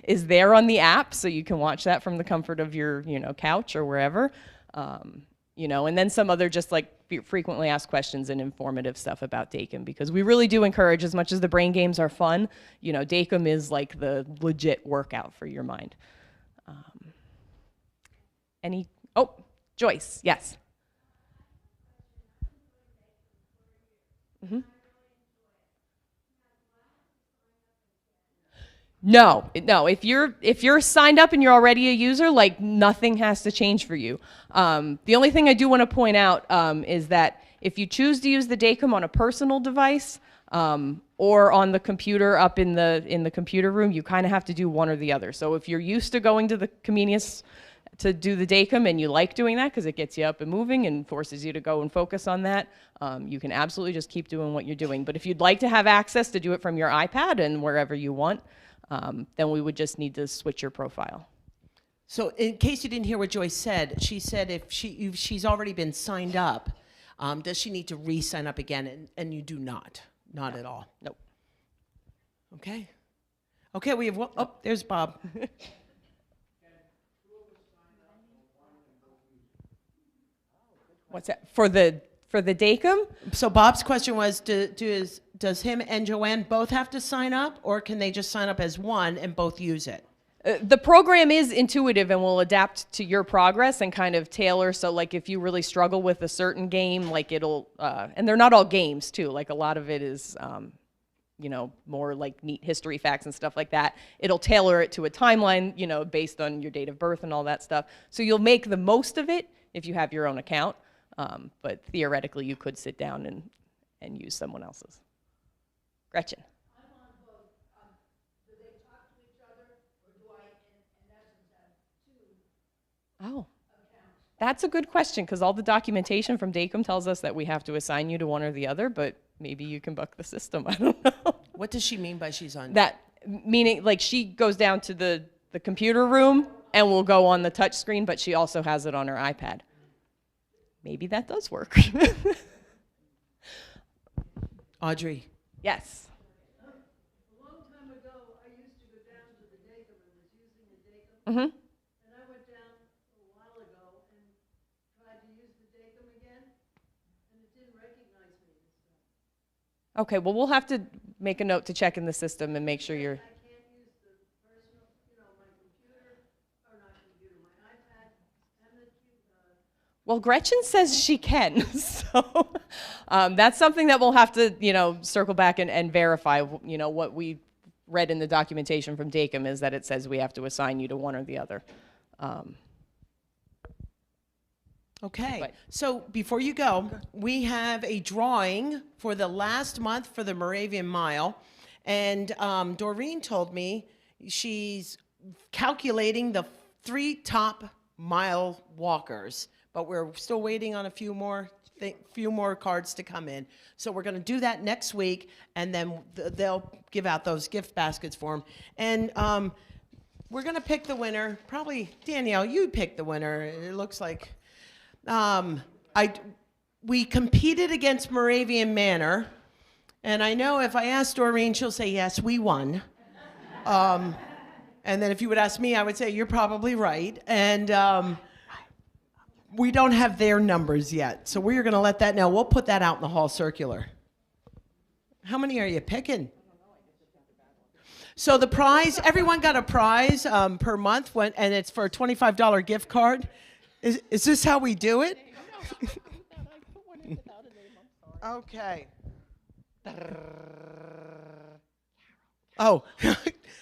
is there on the app, so you can watch that from the comfort of your couch or wherever. And then some other just like frequently asked questions and informative stuff about DACM, because we really do encourage, as much as the brain games are fun, DACM is like the legit workout for your mind. Joyce, yes. Mm-hmm. No. If you're signed up and you're already a user, like nothing has to change for you. The only thing I do want to point out is that if you choose to use the DACM on a personal device or on the computer up in the computer room, you kind of have to do one or the other. So if you're used to going to the convenience to do the DACM and you like doing that because it gets you up and moving and forces you to go and focus on that, you can absolutely just keep doing what you're doing. But if you'd like to have access to do it from your iPad and wherever you want, then we would just need to switch your profile. So in case you didn't hear what Joyce said, she said if she's already been signed up, does she need to re-sign up again? And you do not at all. Nope. Okay. Okay, we have one. Oh, there's Bob. What's that? For the DACM? So Bob's question was, does him and Joanne both have to sign up, or can they just sign up as one and both use it? The program is intuitive and will adapt to your progress and kind of tailor. So like if you really struggle with a certain game, like it'll, and they're not all games too, like a lot of it is, more like neat history facts and stuff like that. It'll tailor it to a timeline, based on your date of birth and all that stuff. So you'll make the most of it if you have your own account. But theoretically, you could sit down and use someone else's. Gretchen. I'm on both. Do they talk to each other, or do I, in essence, have 2 Oh, accounts? that's a good question, because all the documentation from DACM tells us that we have to assign you to one or the other, but maybe you can buck the system. I don't know. What does she mean by she's on? That meaning, like, she goes down to the computer room and will go on the touch screen, but she also has it on her iPad. Maybe that does work. Audrey. Yes. A long time ago, I used to go down to the DACM and was using the DACM. Mm-hmm. And I went down a while ago and tried to use the DACM again, and it didn't recognize me. Okay, well, we'll have to make a note to check in the system and make sure you're... I can't Well, Gretchen says she can, so that's something that we'll have to, circle back and verify. What we read in the documentation from DACM is that it says we have to assign you to one or the other. Okay, But- so before you go, we have a drawing for the last month for the Moravian Mile. And Doreen told me she's calculating the 3 top mile walkers, but we're still waiting on a few more cards to come in. So we're going to do that next week, and then they'll give out those gift baskets for them. And we're going to pick the winner. Probably, Danielle, you pick the winner. It looks like we competed against Moravian Manor, and I know if I ask Doreen, she'll say, yes, we won. And then if you would ask me, I would say, you're probably right. And we don't have their numbers yet, so we're going to let that know. We'll put that out in the hall circular. How many are you picking? So the prize, everyone got a prize per month, and it's for a $25 gift card. Is this how we do it? Okay. Oh,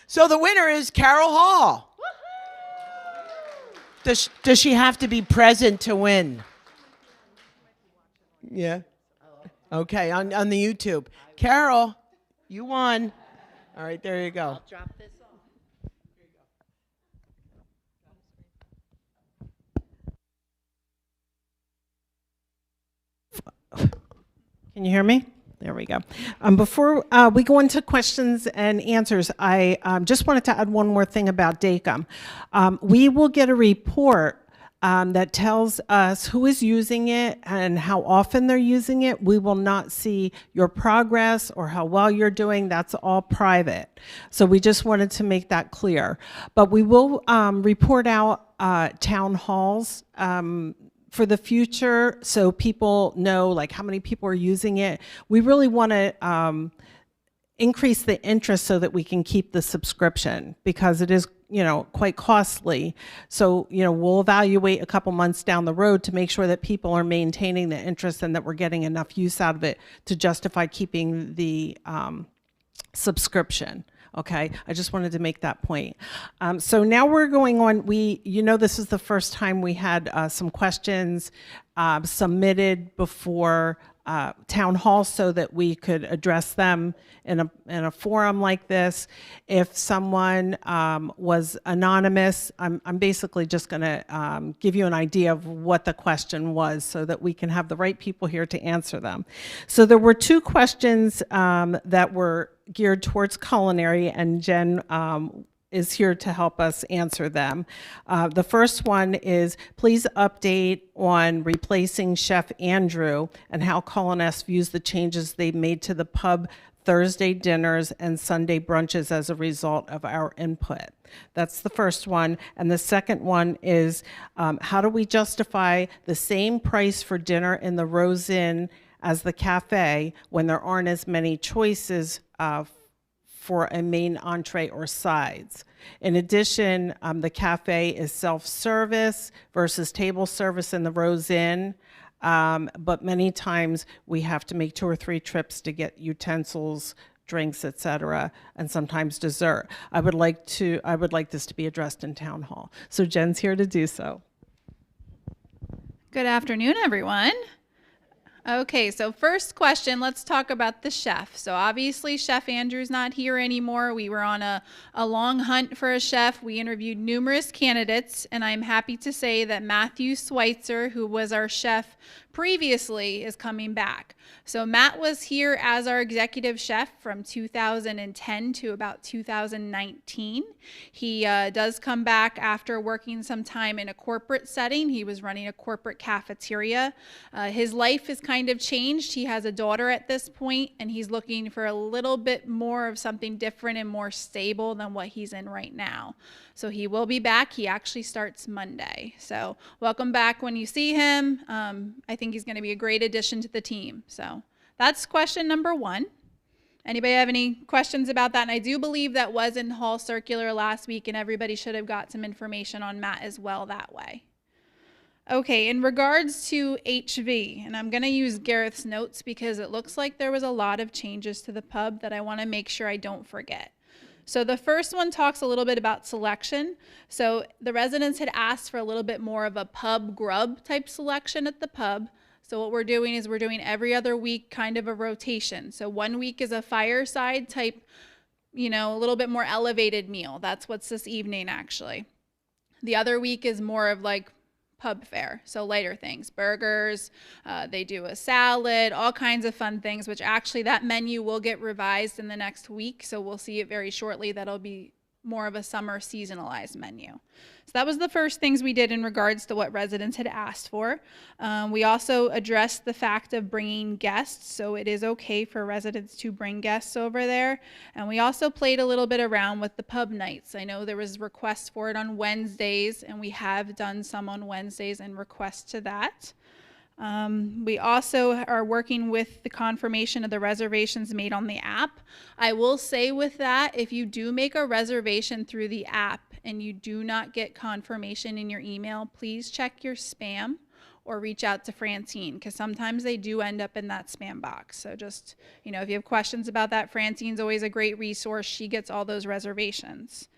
so the winner is Carol Hall. Does she have to be present to win? Yeah. Okay, on the YouTube. Carol, you won. All right, there you go. Drop this off. Can you hear me? There we go. Before we go into questions and answers, I just wanted to add one more thing about DACM. We will get a report that tells us who is using it and how often they're using it. We will not see your progress or how well you're doing. That's all private. So we just wanted to make that clear. But we will report out town halls for the future, so people know like how many people are using it. We really want to increase the interest so that we can keep the subscription, because it is, quite costly. So, we'll evaluate a couple months down the road to make sure that people are maintaining the interest and that we're getting enough use out of it to justify keeping the subscription. Okay, I just wanted to make that point. So now we're going on. This is the first time we had some questions submitted before town hall so that we could address them in a forum like this. If someone was anonymous, I'm basically just going to give you an idea of what the question was so that we can have the right people here to answer them. So there were 2 questions that were geared towards culinary, and Jen is here to help us answer them. The first one is, please update on replacing Chef Andrew and how Culiness views the changes they've made to the pub Thursday dinners and Sunday brunches as a result of our input. That's the first one. And the second one is, how do we justify the same price for dinner in the Rose Inn as the cafe when there aren't as many choices for a main entree or sides? In addition, the cafe is self-service versus table service in the Rose Inn, but many times we have to make 2 or 3 trips to get utensils, drinks, etc., and sometimes dessert. I would like this to be addressed in town hall. So Jen's here to do so. Good afternoon, everyone. Okay, so first question, let's talk about the chef. So obviously Chef Andrew's not here anymore. We were on a long hunt for a chef. We interviewed numerous candidates, and I'm happy to say that Matthew Schweitzer, who was our chef previously, is coming back. So Matt was here as our executive chef from 2010 to about 2019. He does come back after working some time in a corporate setting. He was running a corporate cafeteria. His life has kind of changed. He has a daughter at this point, and he's looking for a little bit more of something different and more stable than what he's in right now. So he will be back. He actually starts Monday. So welcome back when you see him. I think he's going to be a great addition to the team. So that's question number 1. Anybody have any questions about that? And I do believe that was in Hall Circular last week, and everybody should have got some information on Matt as well that way. Okay, in regards to HV, and I'm going to use Gareth's notes because it looks like there was a lot of changes to the pub that I want to make sure I don't forget. So the first one talks a little bit about selection. So the residents had asked for a little bit more of a pub grub type selection at the pub. So what we're doing is we're doing every other week kind of a rotation. So 1 week is a fireside type, you know, a little bit more elevated meal. That's what's this evening actually. The other week is more of like pub fare, so lighter things, burgers, they do a salad, all kinds of fun things, which actually that menu will get revised in the next week, so we'll see it very shortly. That'll be more of a summer seasonalized menu. So that was the first things we did in regards to what residents had asked for. We also addressed the fact of bringing guests, so it is okay for residents to bring guests over there. And we also played a little bit around with the pub nights. I know there was requests for it on Wednesdays, and we have done some on Wednesdays and requests to that. We also are working with the confirmation of the reservations made on the app. I will say with that, if you do make a reservation through the app and you do not get confirmation in your email, please check your spam or reach out to Francine, because sometimes they do end up in that spam box. So just, you know, if you have questions about that, Francine's always a great resource. She gets all those reservations.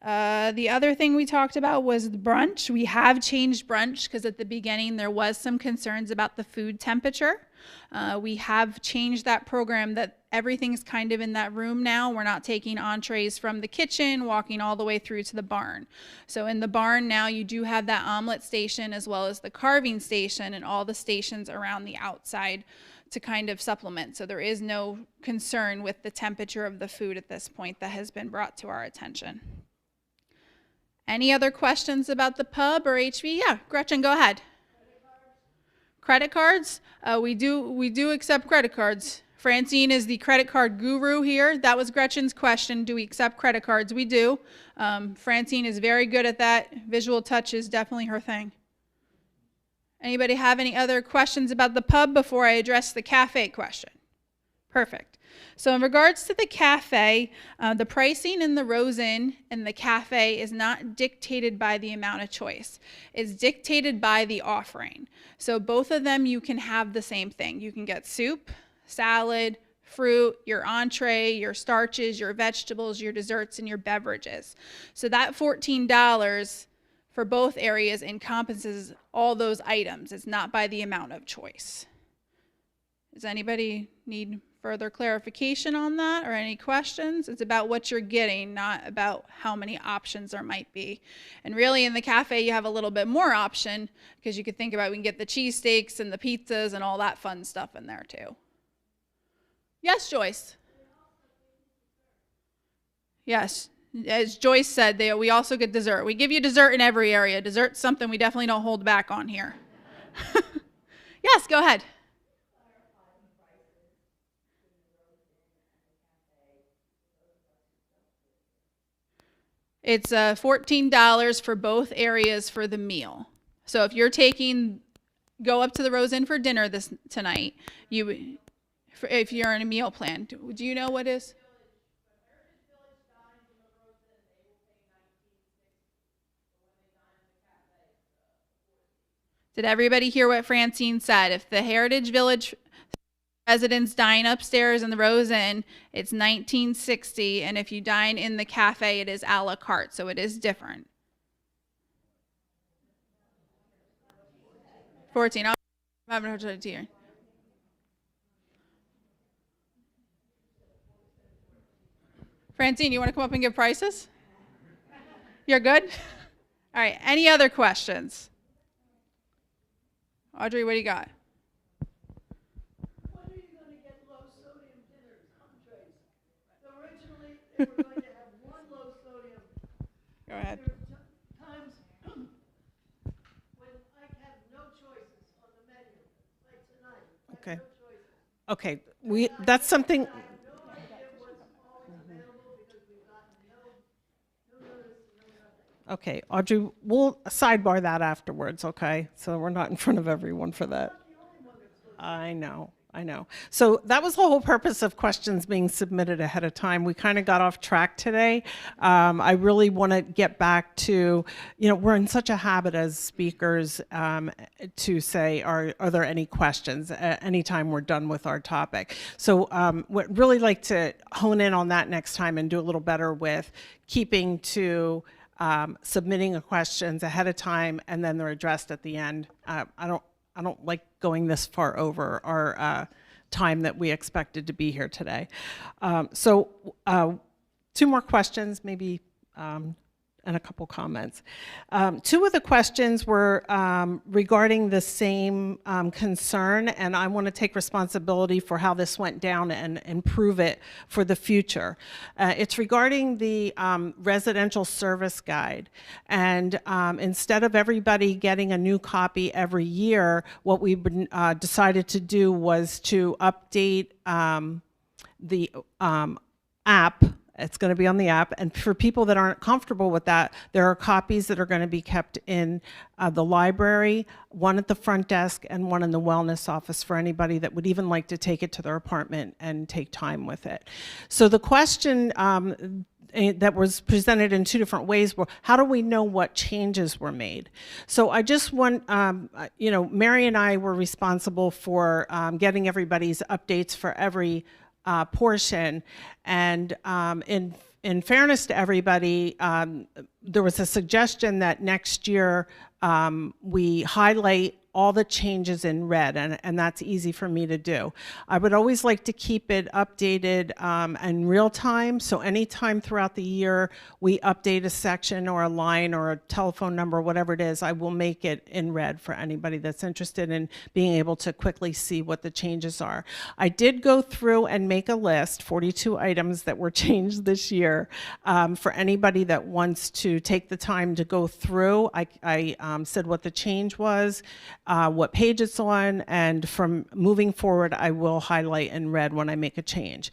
The other thing we talked about was the brunch. We have changed brunch because at the beginning there was some concerns about the food temperature. We have changed that program that everything's kind of in that room now. We're not taking entrees from the kitchen, walking all the way through to the barn. So in the barn now you do have that omelet station as well as the carving station and all the stations around the outside to kind of supplement. So there is no concern with the temperature of the food at this point that has been brought to our attention. Any other questions about the pub or HV? Yeah, Gretchen, go ahead. Credit cards? We do accept credit cards. Francine is the credit card guru here. That was Gretchen's question. Do we accept credit cards? We do. Francine is very good at that. Visual touch is definitely her thing. Anybody have any other questions about the pub before I address the cafe question? Perfect. So in regards to the cafe, the pricing in the Rose Inn and the cafe is not dictated by the amount of choice. It's dictated by the offering. So both of them, you can have the same thing. You can get soup, salad, fruit, your entree, your starches, your vegetables, your desserts, and your beverages. So that $14 for both areas encompasses all those items. It's not by the amount of choice. Does anybody need further clarification on that or any questions? It's about what you're getting, not about how many options there might be. And really in the cafe you have a little bit more option because you could think about we can get the cheesesteaks and the pizzas and all that fun stuff in there too. Yes, Joyce? Yes, as Joyce said, we also get dessert. We give you dessert in every area. Dessert's something we definitely don't hold back on here. Yes, go ahead. It's $14 for both areas for the meal. So if you're go up to the Rose Inn for dinner tonight, if you're in a meal plan, do you know what is? Did everybody hear what Francine said? If the Heritage Village residents dine upstairs in the Rose Inn, it's $19.60, and if you dine in the cafe, it is a la carte, so it is different. 14. I'm having a hard time here. Francine, you want to come up and give prices? You're good? All right. Any other questions? Audrey, what do you got? When are you going to get low sodium dinner entrees? So originally they were going to have one low sodium. Go ahead. There are times when I have no choices on the menu, like tonight. I have Okay. no choices. Okay, that's something. I have no idea what's always available because we've gotten no notice, no nothing. Okay, Audrey, we'll sidebar that afterwards, okay? So we're not in front of everyone for that. I know. I know. So that was the whole purpose of questions being submitted ahead of time. We kind of got off track today. I really want to get back to, we're in such a habit as speakers to say, are there any questions anytime we're done with our topic? So would really like to hone in on that next time and do a little better with keeping to submitting the questions ahead of time and then they're addressed at the end. I don't like going this far over our time that we expected to be here today. So 2 more questions, maybe, and a couple comments. 2 of the questions were regarding the same concern, and I want to take responsibility for how this went down and improve it for the future. It's regarding the residential service guide. And instead of everybody getting a new copy every year, what we decided to do was to update the app. It's going to be on the app. And for people that aren't comfortable with that, there are copies that are going to be kept in the library, one at the front desk and one in the wellness office for anybody that would even like to take it to their apartment and take time with it. So the question that was presented in 2 different ways were, how do we know what changes were made? So I just want, Mary and I were responsible for getting everybody's updates for every portion, and in fairness to everybody, there was a suggestion that next year we highlight all the changes in red, and that's easy for me to do. I would always like to keep it updated in real time, so anytime throughout the year we update a section or a line or a telephone number, whatever it is, I will make it in red for anybody that's interested in being able to quickly see what the changes are. I did go through and make a list, 42 items that were changed this year. For anybody that wants to take the time to go through, I said what the change was, what page it's on, and from moving forward, I will highlight in red when I make a change.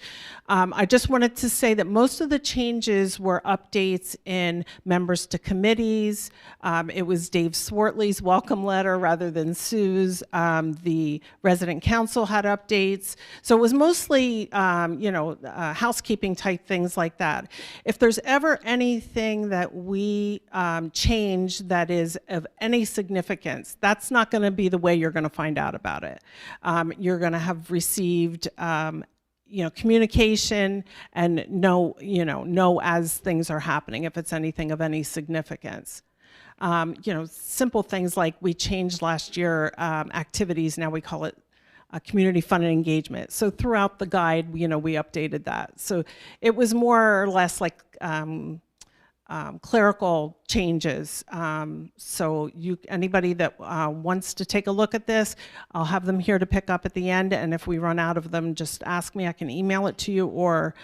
I just wanted to say that most of the changes were updates in members to committees. It was Dave Swartley's welcome letter rather than Sue's. The resident council had updates. So it was mostly, housekeeping type things like that. If there's ever anything that we change that is of any significance, that's not going to be the way you're going to find out about it. You're going to have received communication and know as things are happening if it's anything of any significance. Simple things like we changed last year activities, now we call it community funded engagement. So throughout the guide, we updated that. So it was more or less like clerical changes. So anybody that wants to take a look at this, I'll have them here to pick up at the end, and if we run out of them, just ask me. I can email it to you or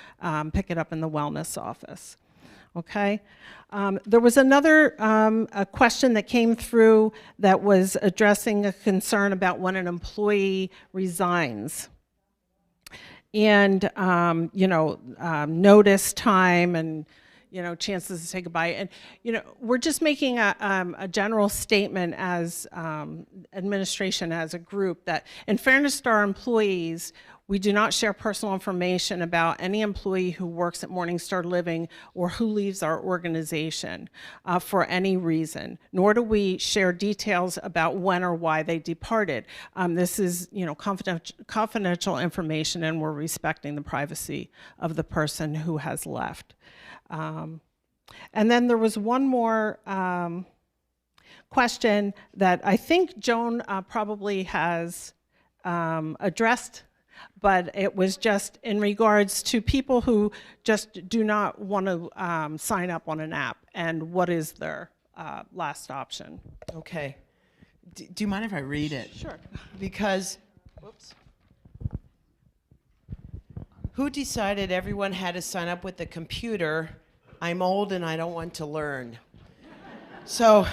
pick it up in the wellness office. Okay. There was another a question that came through that was addressing a concern about when an employee resigns. And, notice time and, chances to say goodbye. And, we're just making a general statement as administration, as a group, that in fairness to our employees, we do not share personal information about any employee who works at Morningstar Living or who leaves our organization for any reason, nor do we share details about when or why they departed. This is, confidential information, and we're respecting the privacy of the person who has left. And then there was one more question that I think Joan probably has addressed, but it was just in regards to people who just do not want to sign up on an app, and what is their last option. Okay. Do you mind if I read it? Sure. Because, who decided everyone had to sign up with the computer? I'm old and I don't want to learn. So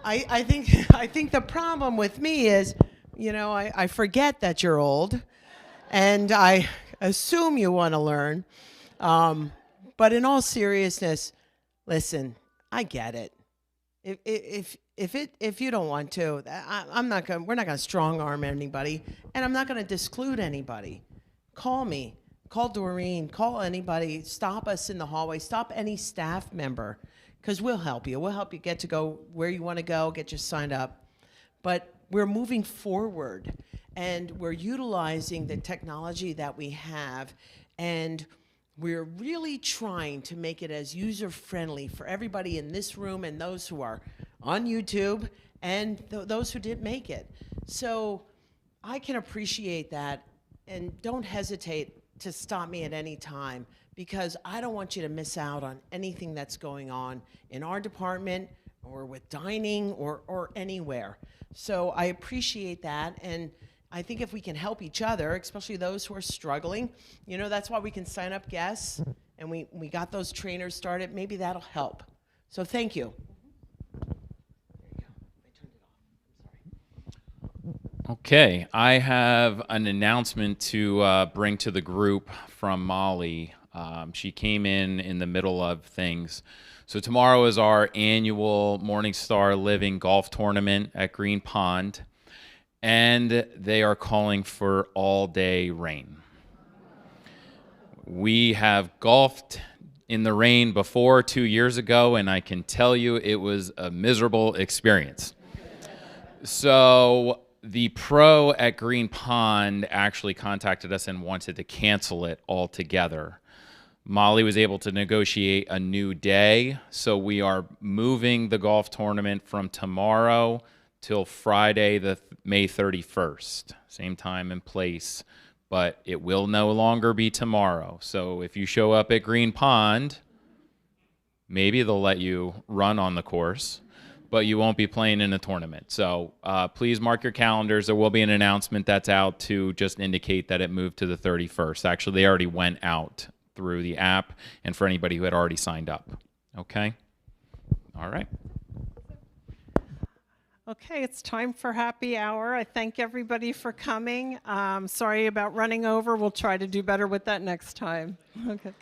I think the problem with me is, I forget that you're old, and I assume you want to learn. But in all seriousness, listen, I get it. If you don't want to, I'm not going. We're not going to strong arm anybody, and I'm not going to disclude anybody. Call me, call Doreen, call anybody. Stop us in the hallway. Stop any staff member, because we'll help you. We'll help you get to go where you want to go, get you signed up. But we're moving forward, and we're utilizing the technology that we have, and we're really trying to make it as user-friendly for everybody in this room and those who are on YouTube and those who didn't make it. So I can appreciate that, and don't hesitate to stop me at any time, because I don't want you to miss out on anything that's going on in our department or with dining or anywhere. So I appreciate that, and I think if we can help each other, especially those who are struggling, you know, that's why we can sign up guests, and we got those trainers started. Maybe that'll help. So thank you. Okay, I have an announcement to bring to the group from Molly. She came in the middle of things. So tomorrow is our annual Morningstar Living Golf Tournament at Green Pond, and they are calling for all-day rain. We have golfed in the rain before 2 years ago, and I can tell you it was a miserable experience. So the pro at Green Pond actually contacted us and wanted to cancel it altogether. Molly was able to negotiate a new day, so we are moving the golf tournament from tomorrow till Friday, the May 31st. Same time and place, but it will no longer be tomorrow. So if you show up at Green Pond, maybe they'll let you run on the course, but you won't be playing in a tournament. So please mark your calendars. There will be an announcement that's out to just indicate that it moved to the 31st. Actually, they already went out through the app and for anybody who had already signed up. Okay? All right. Okay, it's time for happy hour. I thank everybody for coming. Sorry about running over. We'll try to do better with that next time. Okay.